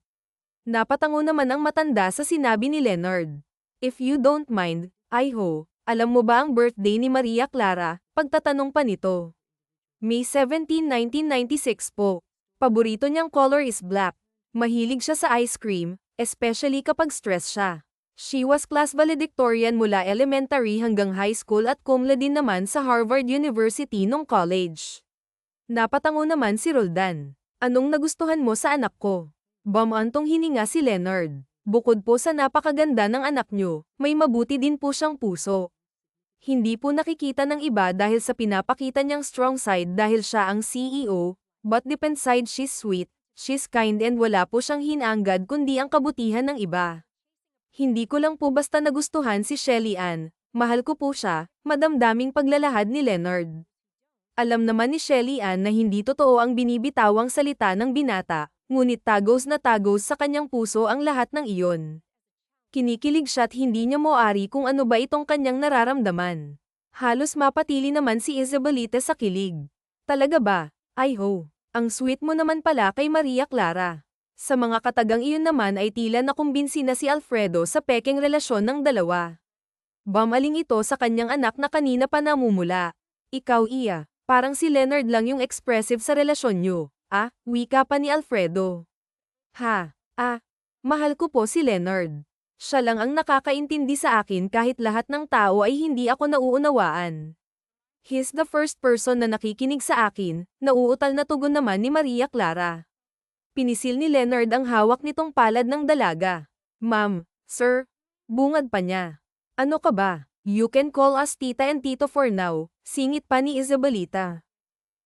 Napatango naman ang matanda sa sinabi ni Leonard. If you don't mind, alam mo ba ang birthday ni Maria Clara? Pagtatanong pa nito. May 17, 1996 po. Paborito niyang color is black. Mahilig siya sa ice cream, especially kapag stress siya. She was class valedictorian mula elementary hanggang high school at cum laude din naman sa Harvard University nung college. Napatango naman si Roldan. Anong nagustuhan mo sa anak ko? Bamantong hininga si Leonard. Bukod po sa napakaganda ng anak niyo, may mabuti din po siyang puso. Hindi po nakikita ng iba dahil sa pinapakita niyang strong side dahil siya ang CEO, But deep inside she's sweet, she's kind and wala po siyang hinaanggad kundi ang kabutihan ng iba. Hindi ko lang po basta nagustuhan si Shelly Ann, mahal ko po siya, madamdaming paglalahad ni Leonard. Alam naman ni Shelly Ann na hindi totoo ang binibitawang salita ng binata, ngunit tagos na tagos sa kanyang puso ang lahat ng iyon. Kinikilig siya at hindi niya moari kung ano ba itong kanyang nararamdaman. Halos mapatili naman si Isabelita sa kilig. Talaga ba? Ay ho, ang sweet mo naman pala kay Maria Clara. Sa mga katagang iyon naman ay tila nakumbinsi na si Alfredo sa pekeng relasyon ng dalawa. Bamaling ito sa kanyang anak na kanina pa namumula. Ikaw iya, parang si Leonard lang yung expressive sa relasyon nyo. Wika pa ni Alfredo. Mahal ko po si Leonard. Siya lang ang nakakaintindi sa akin kahit lahat ng tao ay hindi ako nauunawaan. He's the first person na nakikinig sa akin, nauutal na tugon naman ni Maria Clara. Pinisil ni Leonard ang hawak nitong palad ng dalaga. Ma'am, sir, bungad pa niya. Ano ka ba? You can call us tita and tito for now, singit pa ni Isabelita.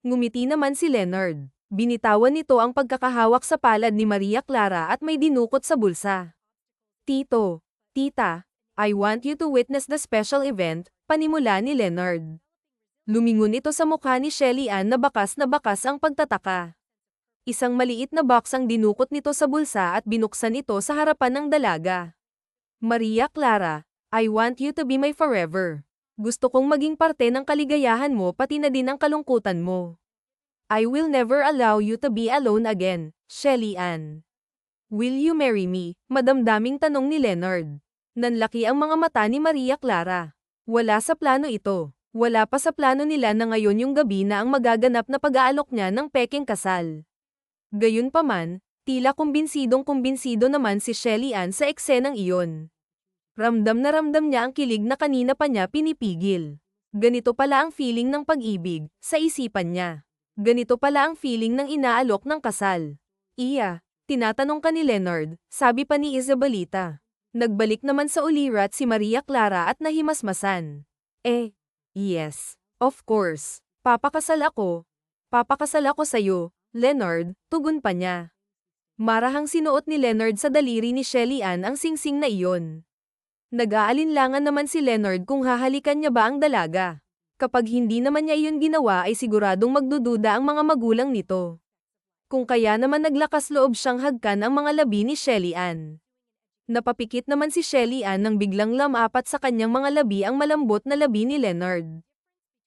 Ngumiti naman si Leonard. Binitawan nito ang pagkakahawak sa palad ni Maria Clara at may dinukot sa bulsa. Tito, tita, I want you to witness the special event, panimula ni Leonard. Lumingon ito sa mukha ni Shelly Ann na bakas ang pagtataka. Isang maliit na box ang dinukot nito sa bulsa at binuksan ito sa harapan ng dalaga. Maria Clara, I want you to be my forever. Gusto kong maging parte ng kaligayahan mo pati na din ang kalungkutan mo. I will never allow you to be alone again, Shelly Ann. Will you marry me? Madamdaming tanong ni Leonard. Nanlaki ang mga mata ni Maria Clara. Wala sa plano ito. Wala pa sa plano nila na ngayon yung gabi na ang magaganap na pag-aalok niya ng pekeng kasal. Gayunpaman, tila kumbinsido naman si Shelly Ann sa eksenang iyon. Ramdam niya ang kilig na kanina pa niya pinipigil. Ganito pala ang feeling ng pag-ibig, sa isipan niya. Ganito pala ang feeling ng inaalok ng kasal. Iya. Tinatanong ka ni Leonard, sabi pa ni Isabelita. Nagbalik naman sa ulirat si Maria Clara at nahimasmasan. Yes, of course. Papakasal ako sa'yo, Leonard, tugon pa niya. Marahang sinuot ni Leonard sa daliri ni Shelly Ann ang singsing na iyon. Nag-aalinlangan naman si Leonard kung hahalikan niya ba ang dalaga. Kapag hindi naman niya iyon ginawa ay siguradong magdududa ang mga magulang nito. Kung kaya naman naglakas loob siyang hagkan ang mga labi ni Shelly Ann. Napapikit naman si Shelly Ann nang biglang lamapat sa kanyang mga labi ang malambot na labi ni Leonard.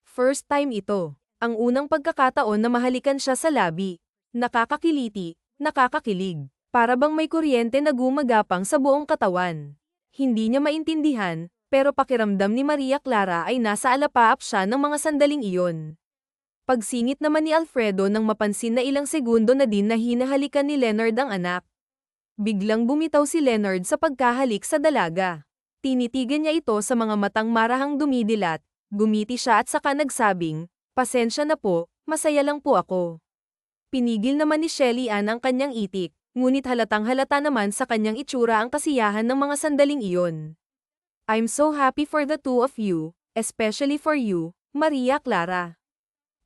First time ito, ang unang pagkakataon na mahalikan siya sa labi. Nakakakiliti, nakakakilig, para bang may kuryente na gumagapang sa buong katawan. Hindi niya maintindihan, pero pakiramdam ni Maria Clara ay nasa alapaap siya ng mga sandaling iyon. Pagsingit naman ni Alfredo nang mapansin na ilang segundo na din na hinahalikan ni Leonard ang anak. Biglang bumitaw si Leonard sa pagkahalik sa dalaga. Tinitigan niya ito sa mga matang marahang dumidilat, gumiti siya at saka nagsabing, pasensya na po, masaya lang po ako. Pinigil naman ni Shelly Ann ang kanyang itik, ngunit halatang halata naman sa kanyang itsura ang kasiyahan ng mga sandaling iyon. I'm so happy for the two of you, especially for you, Maria Clara.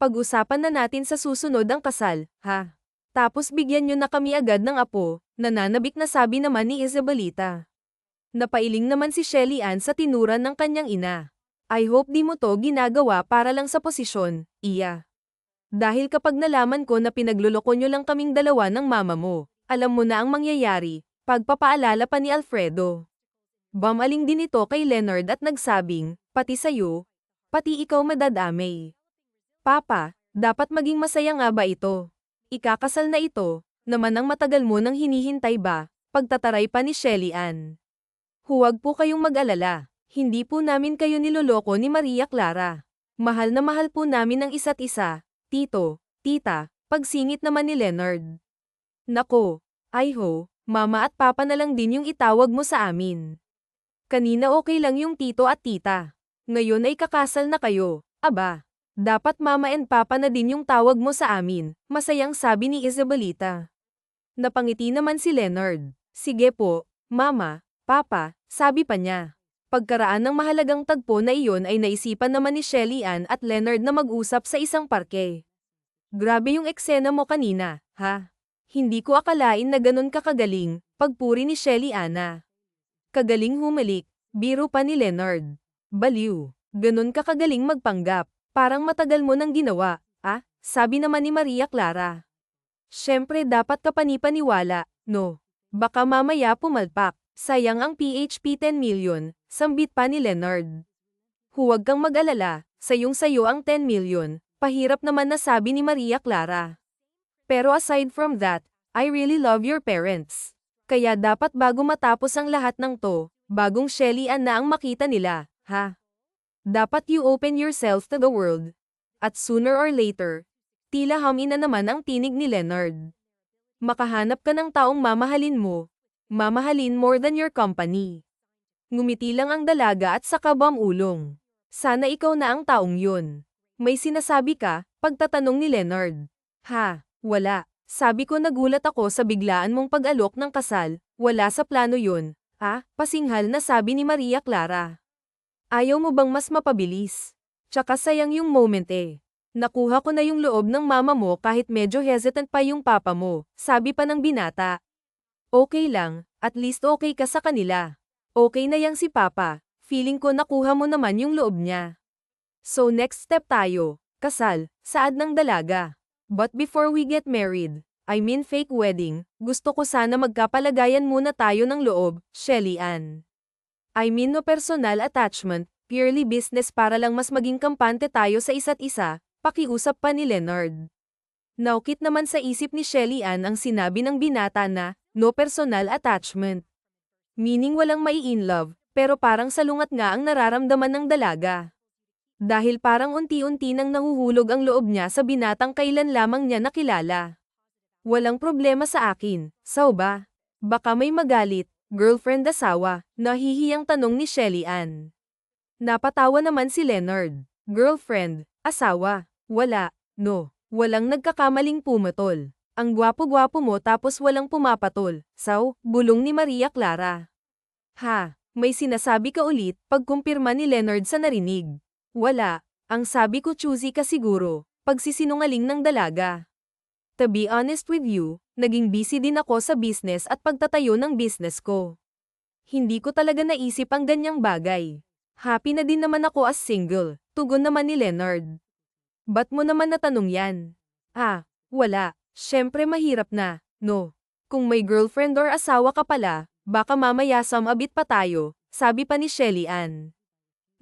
Pag-usapan na natin sa susunod ang kasal, ha? Tapos bigyan nyo na kami agad ng apo, nananabik na sabi naman ni Isabelita. Napailing naman si Shelly Ann sa tinuran ng kanyang ina. I hope di mo to ginagawa para lang sa posisyon, iya. Dahil kapag nalaman ko na pinagluloko nyo lang kaming dalawa ng mama mo, alam mo na ang mangyayari, pagpapaalala pa ni Alfredo. Bamaling din ito kay Leonard at nagsabing, pati sayo, pati ikaw madadamay. Papa, dapat maging masaya nga ba ito? Ikakasal na ito, naman ang matagal mo nang hinihintay ba? Pagtataray pa ni Shelly Ann. Huwag po kayong mag-alala, hindi po namin kayo niloloko ni Maria Clara. Mahal na mahal po namin ang isa't isa, tito, tita, pagsingit naman ni Leonard. Nako, ay ho, mama at papa na lang din yung itawag mo sa amin. Kanina okay lang yung tito at tita. Ngayon ay kakasal na kayo, aba. Dapat mama and papa na din yung tawag mo sa amin, masayang sabi ni Isabelita. Napangiti naman si Leonard. Sige po, mama, papa, sabi pa niya. Pagkaraan ng mahalagang tagpo na iyon ay naisipan naman ni Shelly Ann at Leonard na mag-usap sa isang parke. Grabe yung eksena mo kanina, ha? Hindi ko akalain na ganun ka kagaling, pagpuri ni Shelly Anna. Kagaling humalik, biro pa ni Leonard. Baliw, ganun ka kagaling magpanggap, parang matagal mo nang ginawa, ah? Sabi naman ni Maria Clara. Siyempre dapat ka panipaniwala, no? Baka mamaya pumalpak, sayang ang PHP 10 million, sambit pa ni Leonard. Huwag kang mag-alala, sayong-sayo ang 10 million, pahirap naman na sabi ni Maria Clara. Pero aside from that, I really love your parents. Kaya dapat bago matapos ang lahat ng to, bagong Shelly Ann na ang makita nila, ha? Dapat you open yourself to the world. At sooner or later, tila hamin na naman ang tinig ni Leonard. Makahanap ka ng taong mamahalin mo. Mamahalin more than your company. Ngumiti lang ang dalaga at saka bumulong. Sana ikaw na ang taong yun. May sinasabi ka, pagtatanong ni Leonard. Ha, wala. Sabi ko nagulat ako sa biglaan mong pag-alok ng kasal, wala sa plano yun. Ah, pasinghal na sabi ni Maria Clara. Ayaw mo bang mas mapabilis? Tsaka sayang yung moment eh. Nakuha ko na yung loob ng mama mo kahit medyo hesitant pa yung papa mo, sabi pa ng binata. Okay lang, at least okay ka sa kanila. Okay na yang si papa, feeling ko nakuha mo naman yung loob niya. So next step tayo, kasal, saad ng dalaga. But before we get married, I mean fake wedding, gusto ko sana magkapalagayan muna tayo ng loob, Shelly Ann. I mean no personal attachment, purely business para lang mas maging kampante tayo sa isa't isa, pakiusap pa ni Leonard. Naukit naman sa isip ni Shelly Ann ang sinabi ng binata na, no personal attachment. Meaning walang mai-inlove, pero parang salungat nga ang nararamdaman ng dalaga. Dahil parang unti-unti nang nahuhulog ang loob niya sa binatang kailan lamang niya nakilala. Walang problema sa akin, sao ba? Baka may magalit, girlfriend-asawa, nahihiyang tanong ni Shelly Ann. Napatawa naman si Leonard. Girlfriend, asawa, wala, no, walang nagkakamaling pumatol. Ang gwapo-gwapo mo tapos walang pumapatol, sao, bulong ni Maria Clara. Ha, may sinasabi ka ulit, pagkumpirma ni Leonard sa narinig. Wala, ang sabi ko choosy ka siguro, pagsisinungaling ng dalaga. To be honest with you, naging busy din ako sa business at pagtatayo ng business ko. Hindi ko talaga naisip ang ganyang bagay. Happy na din naman ako as single, tugon naman ni Leonard. Ba't mo naman natanong yan? Ah, wala, syempre mahirap na, no. Kung may girlfriend or asawa ka pala, baka mamaya sumabit pa tayo, sabi pa ni Shelly Ann.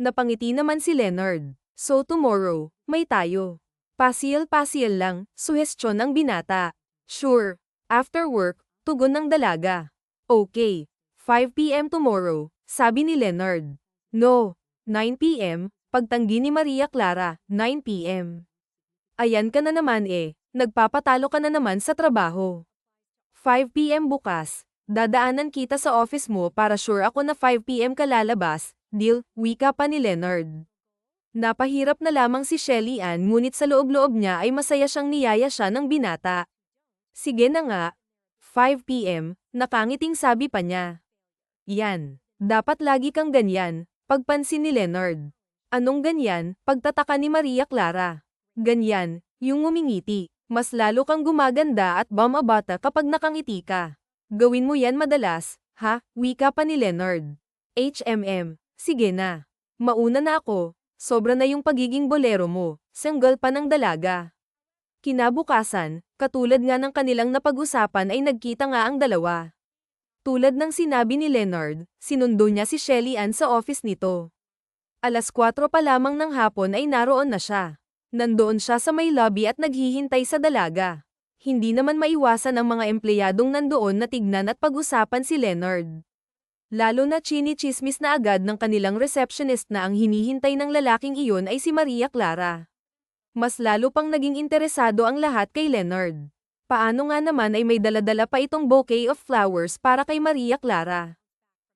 Napangiti naman si Leonard. So tomorrow, may tayo. Pasyal-pasyal lang, suhestyon ng binata. Sure. After work, tugon ng dalaga. Okay. 5 p.m. tomorrow, sabi ni Leonard. No. 9 p.m., pagtanggi ni Maria Clara, 9 p.m. Ayan ka na naman eh, nagpapatalo ka na naman sa trabaho. 5 p.m. bukas, dadaanan kita sa office mo para sure ako na 5 p.m. ka lalabas, deal, wika pa ni Leonard. Napahirap na lamang si Shelly Ann ngunit sa loob-loob niya ay masaya siyang niyaya siya ng binata. Sige na nga. 5 p.m., nakangiting sabi pa niya. Yan, dapat lagi kang ganyan, pagpansin ni Leonard. Anong ganyan, pagtataka ni Maria Clara. Ganyan, yung ngumingiti, mas lalo kang gumaganda at bumabata kapag nakangiti ka. Gawin mo yan madalas, ha, wika pa ni Leonard. Sige na. Mauna na ako. Sobra na yung pagiging bolero mo, sanggal pa ng dalaga. Kinabukasan, katulad nga ng kanilang napag-usapan ay nagkita nga ang dalawa. Tulad ng sinabi ni Leonard, sinundo niya si Shelly Ann sa office nito. 4:00 pa lamang ng hapon ay naroon na siya. Nandoon siya sa may lobby at naghihintay sa dalaga. Hindi naman maiwasan ang mga empleyadong nandoon na tignan at pag-usapan si Leonard. Lalo na chinichismis na agad ng kanilang receptionist na ang hinihintay ng lalaking iyon ay si Maria Clara. Mas lalo pang naging interesado ang lahat kay Leonard. Paano nga naman ay may daladala pa itong bouquet of flowers para kay Maria Clara.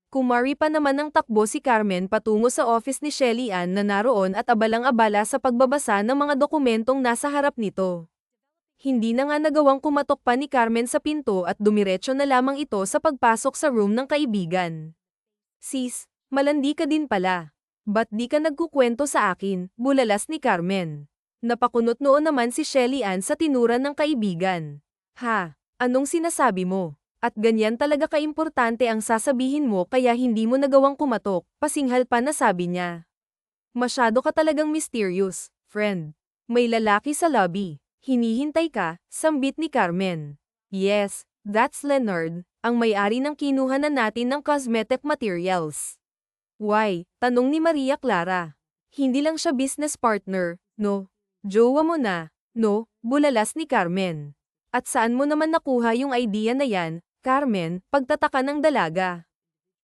Kumari pa naman ng takbo si Carmen patungo sa office ni Shelly Ann na naroon at abalang-abala sa pagbabasa ng mga dokumentong nasa harap nito. Hindi na nga nagawang kumatok pa ni Carmen sa pinto at dumiretso na lamang ito sa pagpasok sa room ng kaibigan. Sis, malandi ka din pala. Ba't di ka nagkukwento sa akin, bulalas ni Carmen. Napakunot noon naman si Shelly Ann sa tinuran ng kaibigan. Ha? Anong sinasabi mo? At ganyan talaga kaimportante ang sasabihin mo kaya hindi mo nagawang kumatok, pasinghal pa na sabi niya. Masyado ka talagang mysterious, friend. May lalaki sa lobby. Hinihintay ka, sambit ni Carmen. Yes, that's Leonard, ang may-ari ng kinuhanan natin ng cosmetic materials. Why? Tanong ni Maria Clara. Hindi lang siya business partner, no? Jowa mo na, no? Bulalas ni Carmen. At saan mo naman nakuha yung idea na yan, Carmen? Pagtataka ng dalaga.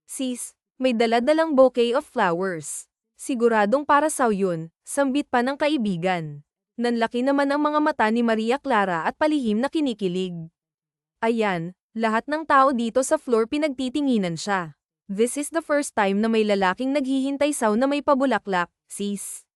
Sis, may dala-dalang bouquet of flowers. Siguradong para sa'yo yun, sambit pa ng kaibigan. Nanlaki naman ang mga mata ni Maria Clara at palihim na kinikilig. Ayan, lahat ng tao dito sa floor pinagtitinginan siya. This is the first time na may lalaking naghihintay saw na may pabulaklak, sis.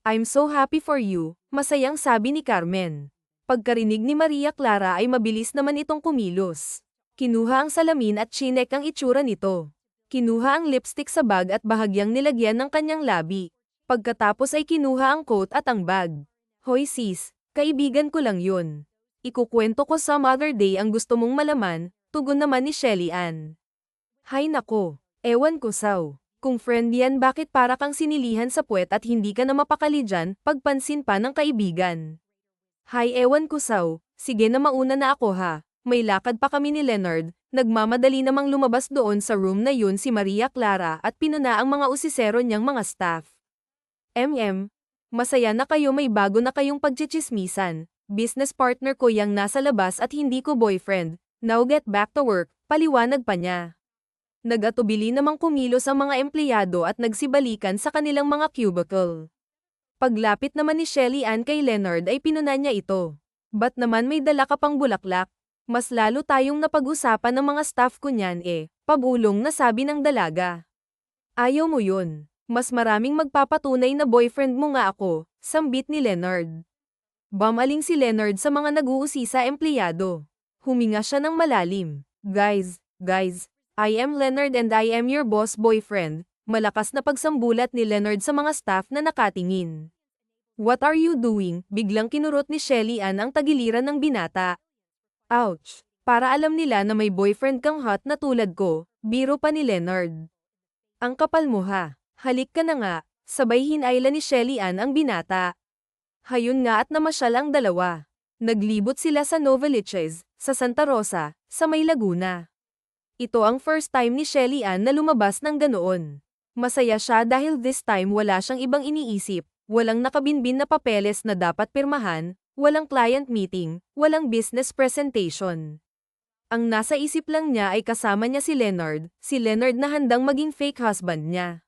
I'm so happy for you, masayang sabi ni Carmen. Pagkarinig ni Maria Clara ay mabilis naman itong kumilos. Kinuha ang salamin at chinek ang itsura nito. Kinuha ang lipstick sa bag at bahagyang nilagyan ng kanyang labi. Pagkatapos ay kinuha ang coat at ang bag. Hoy sis, kaibigan ko lang yun. Ikukwento ko some other day ang gusto mong malaman, tugon naman ni Shelly Ann. Hay nako, ewan ko saw. Kung friend yan bakit para kang sinilihan sa puwet at hindi ka na mapakali dyan, pagpansin pa ng kaibigan. Hay ewan ko saw, sige na mauna na ako ha. May lakad pa kami ni Leonard, nagmamadali namang lumabas doon sa room na yun si Maria Clara at pinuna ang mga usisero niyang mga staff. Masaya na kayo may bago na kayong pagchichismisan. Business partner ko yang nasa labas at hindi ko boyfriend. Now get back to work, paliwanag pa niya. Nag-atubili namang kumilos ang mga empleyado at nagsibalikan sa kanilang mga cubicle. Paglapit naman ni Shelly Ann kay Leonard ay pinuna niya ito. Ba't naman may dala ka pang bulaklak? Mas lalo tayong napag-usapan ng mga staff ko niyan pabulong na sabi ng dalaga. Ayaw mo yun. Mas maraming magpapatunay na boyfriend mo nga ako, sambit ni Leonard. Bamaling si Leonard sa mga nag-uusisa empleyado. Huminga siya ng malalim. Guys, I am Leonard and I am your boss boyfriend. Malakas na pagsambulat ni Leonard sa mga staff na nakatingin. What are you doing? Biglang kinurot ni Shelly Ann ang tagiliran ng binata. Ouch! Para alam nila na may boyfriend kang hot na tulad ko, biro pa ni Leonard. Ang kapal mo ha, halik ka na nga, sabay hinayla ni Shelly Ann ang binata. Hayun nga at namasyal ang dalawa. Naglibot sila sa Novaliches, sa Santa Rosa, sa May Laguna. Ito ang first time ni Shelly Ann na lumabas ng ganoon. Masaya siya dahil this time wala siyang ibang iniisip, walang nakabinbin na papeles na dapat pirmahan, walang client meeting, walang business presentation. Ang nasa isip lang niya ay kasama niya si Leonard na handang maging fake husband niya.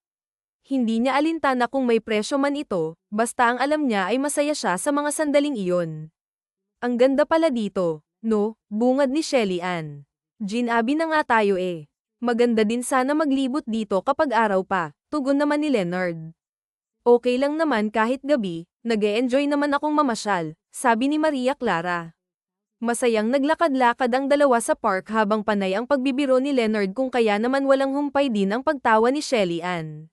Hindi niya alintana kung may presyo man ito, basta ang alam niya ay masaya siya sa mga sandaling iyon. Ang ganda pala dito, no? Bungad ni Shelly Ann. Ginabi na nga tayo Maganda din sana maglibot dito kapag araw pa, tugon naman ni Leonard. Okay lang naman kahit gabi, nag-e-enjoy naman akong mamasyal, sabi ni Maria Clara. Masayang naglakad-lakad ang dalawa sa park habang panay ang pagbibiro ni Leonard kung kaya naman walang humpay din ang pagtawa ni Shelly Ann.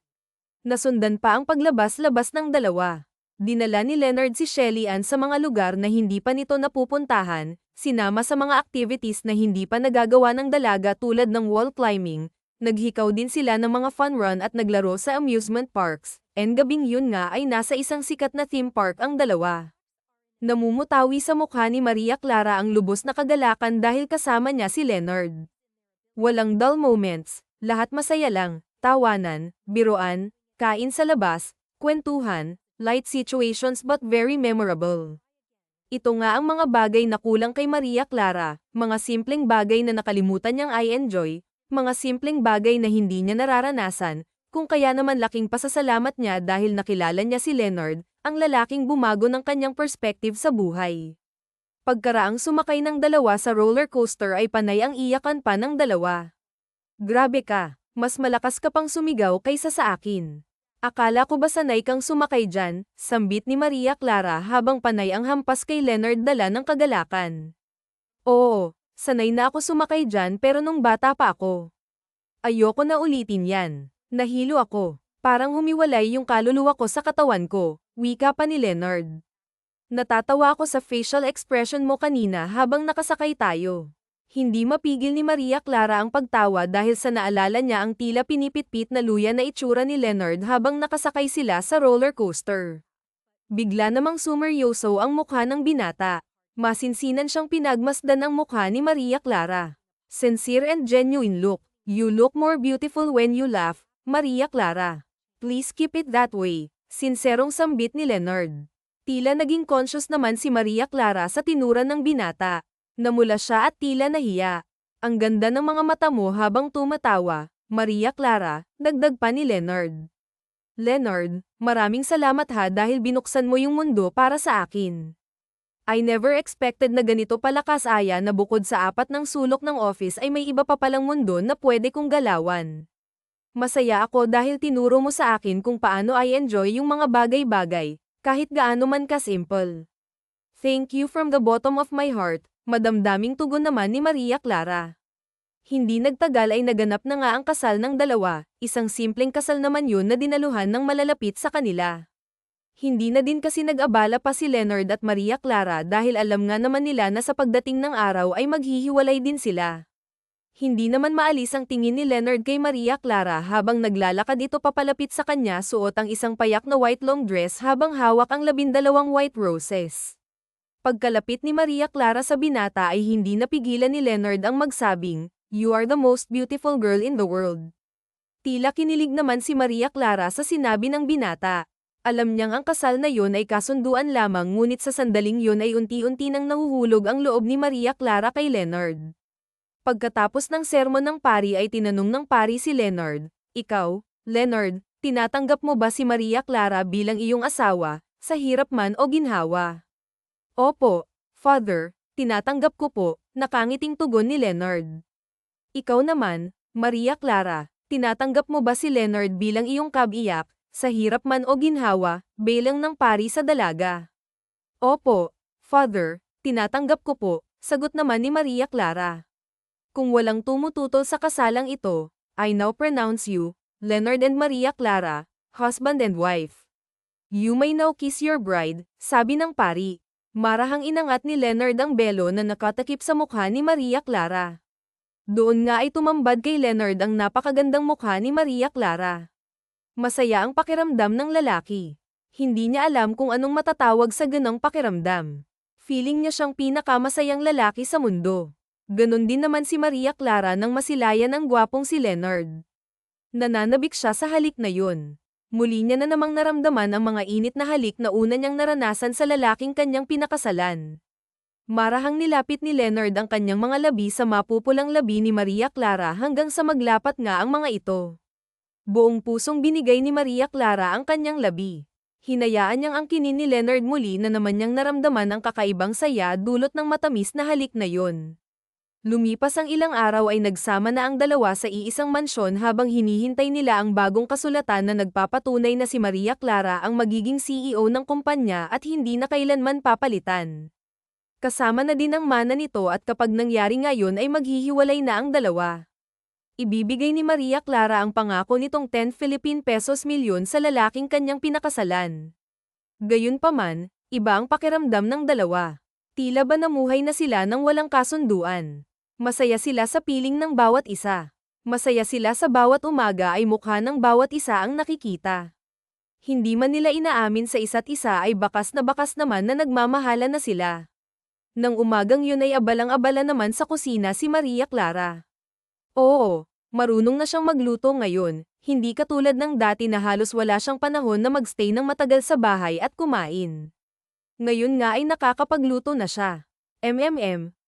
Nasundan pa ang paglabas-labas ng dalawa. Dinala ni Leonard si Shelly Ann sa mga lugar na hindi pa nito napupuntahan, sinama sa mga activities na hindi pa nagagawa ng dalaga tulad ng wall climbing, naghikaw din sila ng mga fun run at naglaro sa amusement parks. Gabing yun nga ay nasa isang sikat na theme park ang dalawa. Namumutawi sa mukha ni Maria Clara ang lubos na kagalakan dahil kasama niya si Leonard. Walang dull moments, lahat masaya lang, tawanan, biroan, kain sa labas, kwentuhan, light situations but very memorable. Ito nga ang mga bagay na kulang kay Maria Clara, mga simpleng bagay na nakalimutan niyang i-enjoy, mga simpleng bagay na hindi niya nararanasan, kung kaya naman laking pasasalamat niya dahil nakilala niya si Leonard, ang lalaking bumago ng kanyang perspective sa buhay. Pagkaraang sumakay ng dalawa sa roller coaster ay panay ang iyakan pa ng dalawa. Grabe ka, mas malakas ka pang sumigaw kaysa sa akin. Akala ko ba sanay kang sumakay dyan, sambit ni Maria Clara habang panay ang hampas kay Leonard dala ng kagalakan. Oo, sanay na ako sumakay dyan pero nung bata pa ako. Ayoko na ulitin yan. Nahilo ako. Parang humiwalay yung kaluluwa ko sa katawan ko, wika pa ni Leonard. Natatawa ako sa facial expression mo kanina habang nakasakay tayo. Hindi mapigil ni Maria Clara ang pagtawa dahil sa naalala niya ang tila pinipitpit na luya na itsura ni Leonard habang nakasakay sila sa roller coaster. Bigla namang sumeryoso ang mukha ng binata. Masinsinan siyang pinagmasdan ang mukha ni Maria Clara. Sincere and genuine look. You look more beautiful when you laugh, Maria Clara. Please keep it that way. Sinserong sambit ni Leonard. Tila naging conscious naman si Maria Clara sa tinura ng binata. Namula siya at tila nahiya. Ang ganda ng mga mata mo habang tumatawa, Maria Clara, dagdag pa ni Leonard. Leonard, maraming salamat ha dahil binuksan mo yung mundo para sa akin. I never expected na ganito palakas Aya na bukod sa apat ng sulok ng office ay may iba pa palang mundo na pwede kong galawan. Masaya ako dahil tinuro mo sa akin kung paano I enjoy yung mga bagay-bagay, kahit gaano man ka-simple. Thank you from the bottom of my heart, madamdaming tugon naman ni Maria Clara. Hindi nagtagal ay naganap na nga ang kasal ng dalawa, isang simpleng kasal naman yun na dinaluhan ng malalapit sa kanila. Hindi na din kasi nag-abala pa si Leonard at Maria Clara dahil alam nga naman nila na sa pagdating ng araw ay maghihiwalay din sila. Hindi naman maalis ang tingin ni Leonard kay Maria Clara habang naglalakad ito papalapit sa kanya suot ang isang payak na white long dress habang hawak ang 12 white roses. Pagkalapit ni Maria Clara sa binata ay hindi napigilan ni Leonard ang magsabing, "You are the most beautiful girl in the world." Tila kinilig naman si Maria Clara sa sinabi ng binata. Alam niyang ang kasal na yun ay kasunduan lamang ngunit sa sandaling yun ay unti-unti nang nahuhulog ang loob ni Maria Clara kay Leonard. Pagkatapos ng sermon ng pari ay tinanong ng pari si Leonard, "Ikaw, Leonard, tinatanggap mo ba si Maria Clara bilang iyong asawa, sa hirap man o ginhawa?" "Opo, Father, tinatanggap ko po," nakangiting tugon ni Leonard. "Ikaw naman, Maria Clara, tinatanggap mo ba si Leonard bilang iyong kabiyak, sa hirap man o ginhawa, bilang ng pari sa dalaga?" "Opo, Father, tinatanggap ko po," sagot naman ni Maria Clara. Kung walang tumututol sa kasalang ito, I now pronounce you, Leonard and Maria Clara, husband and wife. You may now kiss your bride, sabi ng pari. Marahang inangat ni Leonard ang belo na nakatakip sa mukha ni Maria Clara. Doon nga ay tumambad kay Leonard ang napakagandang mukha ni Maria Clara. Masaya ang pakiramdam ng lalaki. Hindi niya alam kung anong matatawag sa ganong pakiramdam. Feeling niya siyang pinakamasayang lalaki sa mundo. Ganon din naman si Maria Clara nang masilayan ang gwapong si Leonard. Nananabik siya sa halik na yun. Muli niya na namang naramdaman ang mga init na halik na una niyang naranasan sa lalaking kanyang pinakasalan. Marahang nilapit ni Leonard ang kanyang mga labi sa mapupulang labi ni Maria Clara hanggang sa maglapat nga ang mga ito. Buong pusong binigay ni Maria Clara ang kanyang labi. Hinayaan niyang angkinin ni Leonard muli na naman niyang naramdaman ang kakaibang saya dulot ng matamis na halik na yun. Lumipas ang ilang araw ay nagsama na ang dalawa sa iisang mansyon habang hinihintay nila ang bagong kasulatan na nagpapatunay na si Maria Clara ang magiging CEO ng kumpanya at hindi na kailanman papalitan. Kasama na din ang mana nito at kapag nangyari ngayon ay maghihiwalay na ang dalawa. Ibibigay ni Maria Clara ang pangako nitong 10 Philippine pesos milyon sa lalaking kanyang pinakasalan. Gayunpaman, iba ang pakiramdam ng dalawa. Tila ba namuhay na sila nang walang kasunduan. Masaya sila sa piling ng bawat isa. Masaya sila sa bawat umaga ay mukha ng bawat isa ang nakikita. Hindi man nila inaamin sa isa't isa ay bakas naman na nagmamahala na sila. Nang umagang yun ay abalang-abala naman sa kusina si Maria Clara. Oo, marunong na siyang magluto ngayon, hindi katulad ng dati na halos wala siyang panahon na magstay ng matagal sa bahay at kumain. Ngayon nga ay nakakapagluto na siya.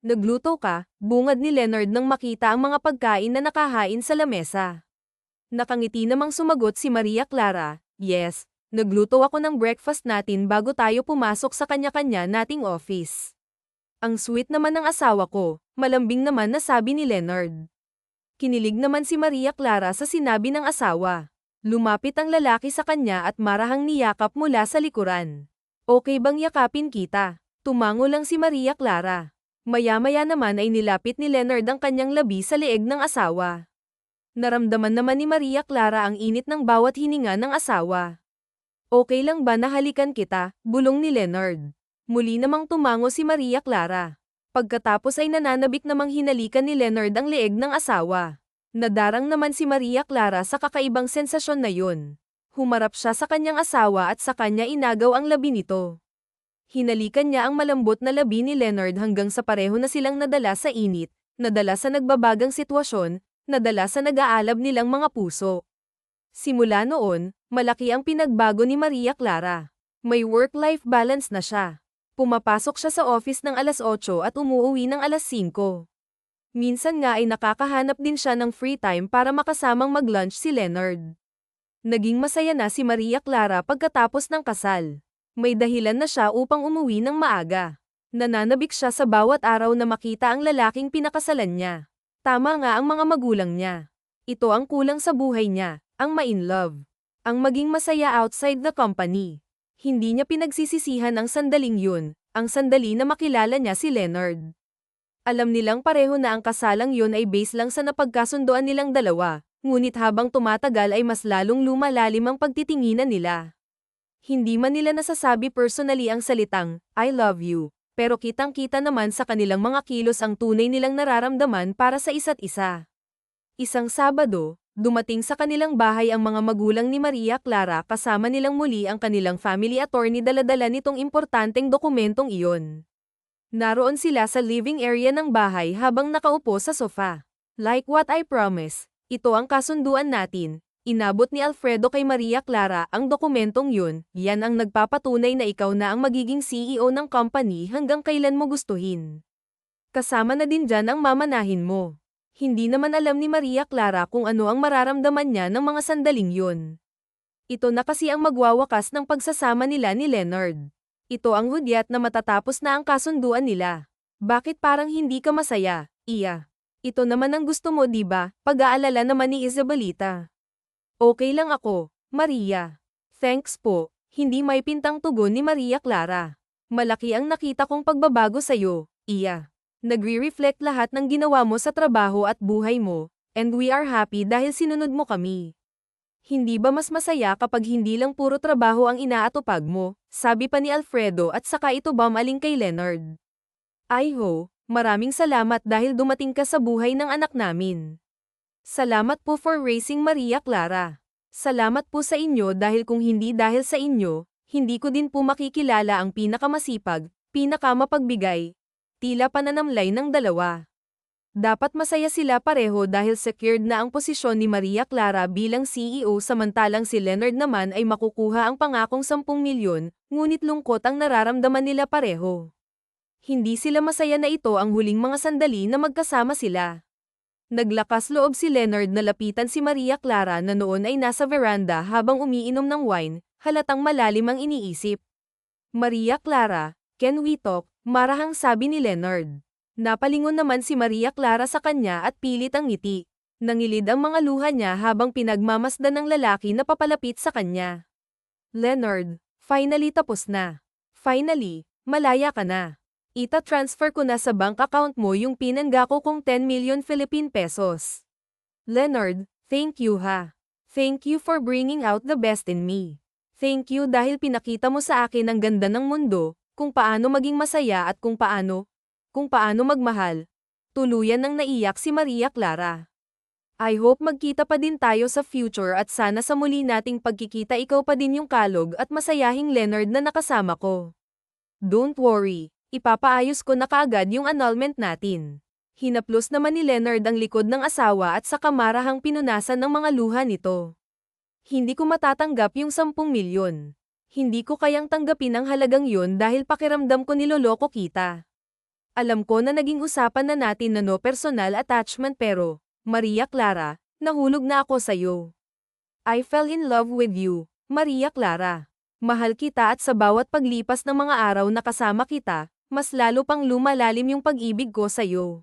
Nagluto ka, bungad ni Leonard nang makita ang mga pagkain na nakahain sa lamesa. Nakangiti namang sumagot si Maria Clara, "Yes, nagluto ako ng breakfast natin bago tayo pumasok sa kanya-kanya nating office." "Ang sweet naman ng asawa ko," malambing naman na sabi ni Leonard. Kinilig naman si Maria Clara sa sinabi ng asawa. Lumapit ang lalaki sa kanya at marahang niyakap mula sa likuran. "Okay bang yakapin kita?" Tumango lang si Maria Clara. Maya-maya naman ay nilapit ni Leonard ang kanyang labi sa leeg ng asawa. Naramdaman naman ni Maria Clara ang init ng bawat hininga ng asawa. "Okay lang ba na halikan kita?" bulong ni Leonard. Muli namang tumango si Maria Clara. Pagkatapos ay nananabik namang hinalikan ni Leonard ang leeg ng asawa. Nadarang naman si Maria Clara sa kakaibang sensasyon na yun. Humarap siya sa kanyang asawa at sa kanya inagaw ang labi nito. Hinalikan niya ang malambot na labi ni Leonard hanggang sa pareho na silang nadala sa init, nadala sa nagbabagang sitwasyon, nadala sa nag-aalab nilang mga puso. Simula noon, malaki ang pinagbago ni Maria Clara. May work-life balance na siya. Pumapasok siya sa office ng alas 8 at umuuwi ng alas 5. Minsan nga ay nakakahanap din siya ng free time para makasamang mag-lunch si Leonard. Naging masaya na si Maria Clara pagkatapos ng kasal. May dahilan na siya upang umuwi ng maaga. Nananabik siya sa bawat araw na makita ang lalaking pinakasalan niya. Tama nga ang mga magulang niya. Ito ang kulang sa buhay niya, ang ma-in love. Ang maging masaya outside the company. Hindi niya pinagsisisihan ang sandaling yun, ang sandali na makilala niya si Leonard. Alam nilang pareho na ang kasalang yun ay base lang sa napagkasundoan nilang dalawa, ngunit habang tumatagal ay mas lalong lumalalim ang pagtitinginan nila. Hindi man nila nasasabi personally ang salitang, I love you, pero kitang-kita naman sa kanilang mga kilos ang tunay nilang nararamdaman para sa isa't isa. Isang Sabado, dumating sa kanilang bahay ang mga magulang ni Maria Clara kasama nilang muli ang kanilang family attorney dala-dala nitong importanteng dokumentong iyon. Naroon sila sa living area ng bahay habang nakaupo sa sofa. Like what I promised, ito ang kasunduan natin. Inabot ni Alfredo kay Maria Clara ang dokumentong yun, yan ang nagpapatunay na ikaw na ang magiging CEO ng company hanggang kailan mo gustuhin. Kasama na din dyan ang mamanahin mo. Hindi naman alam ni Maria Clara kung ano ang mararamdaman niya ng mga sandaling yun. Ito na kasi ang magwawakas ng pagsasama nila ni Leonard. Ito ang hudyat na matatapos na ang kasunduan nila. Bakit parang hindi ka masaya, Iya? Ito naman ang gusto mo, diba? Pag-aalala naman ni Isabelita. Okay lang ako, Maria. Thanks po. Hindi may pintang tugon ni Maria Clara. Malaki ang nakita kong pagbabago sa'yo, Iya. Nagre-reflect lahat ng ginawa mo sa trabaho at buhay mo, and we are happy dahil sinunod mo kami. Hindi ba mas masaya kapag hindi lang puro trabaho ang inaatupag mo? Sabi pa ni Alfredo at saka ito bumaling kay Leonard. Maraming salamat dahil dumating ka sa buhay ng anak namin. Salamat po for raising Maria Clara. Salamat po sa inyo dahil kung hindi dahil sa inyo, hindi ko din po makikilala ang pinakamasipag, pinakamapagbigay. Tila pananamlay ng dalawa. Dapat masaya sila pareho dahil secured na ang posisyon ni Maria Clara bilang CEO samantalang si Leonard naman ay makukuha ang pangakong 10 milyon, ngunit lungkot ang nararamdaman nila pareho. Hindi sila masaya na ito ang huling mga sandali na magkasama sila. Naglakas loob si Leonard na lapitan si Maria Clara na noon ay nasa veranda habang umiinom ng wine, halatang malalim ang iniisip. Maria Clara, can we talk? Marahang sabi ni Leonard. Napalingon naman si Maria Clara sa kanya at pilit ang ngiti. Nangilid ang mga luha niya habang pinagmamasdan ng lalaki na papalapit sa kanya. Leonard, finally tapos na. Finally, malaya ka na. Ita-transfer ko na sa bank account mo yung pinanggako kong 10 million Philippine pesos. Leonard, thank you ha. Thank you for bringing out the best in me. Thank you dahil pinakita mo sa akin ang ganda ng mundo, kung paano maging masaya at kung paano magmahal. Tuluyan nang naiyak si Maria Clara. I hope magkita pa din tayo sa future at sana sa muli nating pagkikita ikaw pa din yung kalog at masayahing Leonard na nakasama ko. Don't worry. Ipapaayos ko na kaagad yung annulment natin. Hinaplos naman ni Leonard ang likod ng asawa at sa kamarahang pinunasan ng mga luha nito. Hindi ko matatanggap yung 10 milyon. Hindi ko kayang tanggapin ang halagang yun dahil pakiramdam ko niloloko kita. Alam ko na naging usapan na natin na no personal attachment pero, Maria Clara, nahulog na ako sa'yo. I fell in love with you, Maria Clara. Mahal kita at sa bawat paglipas ng mga araw na kasama kita, mas lalo pang lumalalim yung pag-ibig ko sa'yo.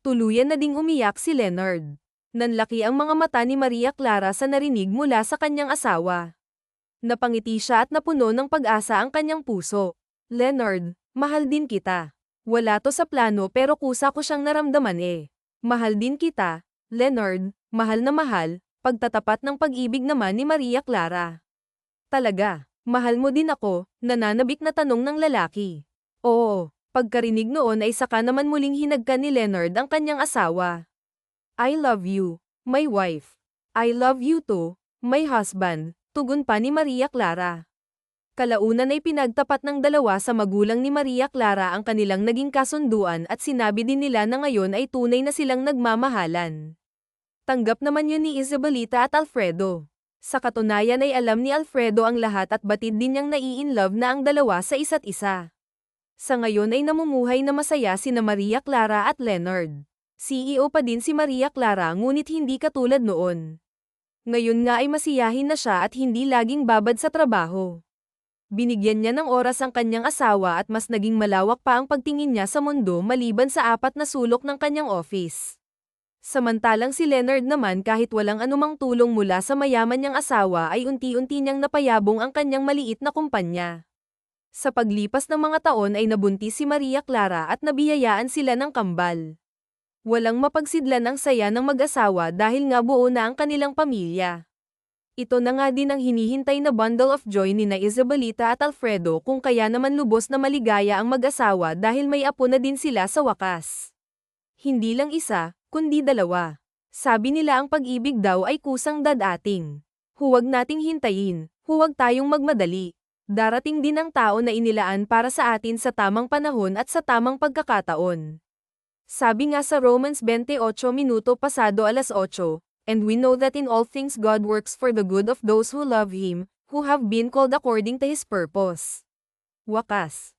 Tuluyan na ding umiyak si Leonard. Nanlaki ang mga mata ni Maria Clara sa narinig mula sa kanyang asawa. Napangiti siya at napuno ng pag-asa ang kanyang puso. Leonard, mahal din kita. Wala to sa plano pero kusa ko siyang naramdaman eh. Mahal din kita, Leonard, mahal na mahal, pagtatapat ng pag-ibig naman ni Maria Clara. Talaga. Mahal mo din ako, nananabik na tanong ng lalaki. Oo, pagkarinig noon ay saka naman muling hinagkan ni Leonard ang kanyang asawa. I love you, my wife. I love you too, my husband, tugon pa ni Maria Clara. Kalaunan ay pinagtapat ng dalawa sa magulang ni Maria Clara ang kanilang naging kasunduan at sinabi din nila na ngayon ay tunay na silang nagmamahalan. Tanggap naman yun ni Isabelita at Alfredo. Sa katunayan ay alam ni Alfredo ang lahat at batid din niyang nai-inlove na ang dalawa sa isa't isa. Sa ngayon ay namumuhay na masaya sina Maria Clara at Leonard. CEO pa din si Maria Clara ngunit hindi katulad noon. Ngayon nga ay masiyahin na siya at hindi laging babad sa trabaho. Binigyan niya ng oras ang kanyang asawa at mas naging malawak pa ang pagtingin niya sa mundo maliban sa 4 na sulok ng kanyang office. Samantalang si Leonard naman kahit walang anumang tulong mula sa mayaman niyang asawa ay unti-unti niyang napayabong ang kanyang maliit na kumpanya. Sa paglipas ng mga taon ay nabuntis si Maria Clara at nabiyayaan sila ng kambal. Walang mapagsidlan ang saya ng mag-asawa dahil nga buo na ang kanilang pamilya. Ito na nga din ang hinihintay na bundle of joy ni na Isabelita at Alfredo kung kaya naman lubos na maligaya ang mag-asawa dahil may apo na din sila sa wakas. Hindi lang isa, kundi 2. Sabi nila ang pag-ibig daw ay kusang dadating. Huwag nating hintayin, huwag tayong magmadali. Darating din ang tao na inilaan para sa atin sa tamang panahon at sa tamang pagkakataon. Sabi nga sa Romans 28 minuto pasado alas 8, and we know that in all things God works for the good of those who love Him, who have been called according to His purpose. Wakas.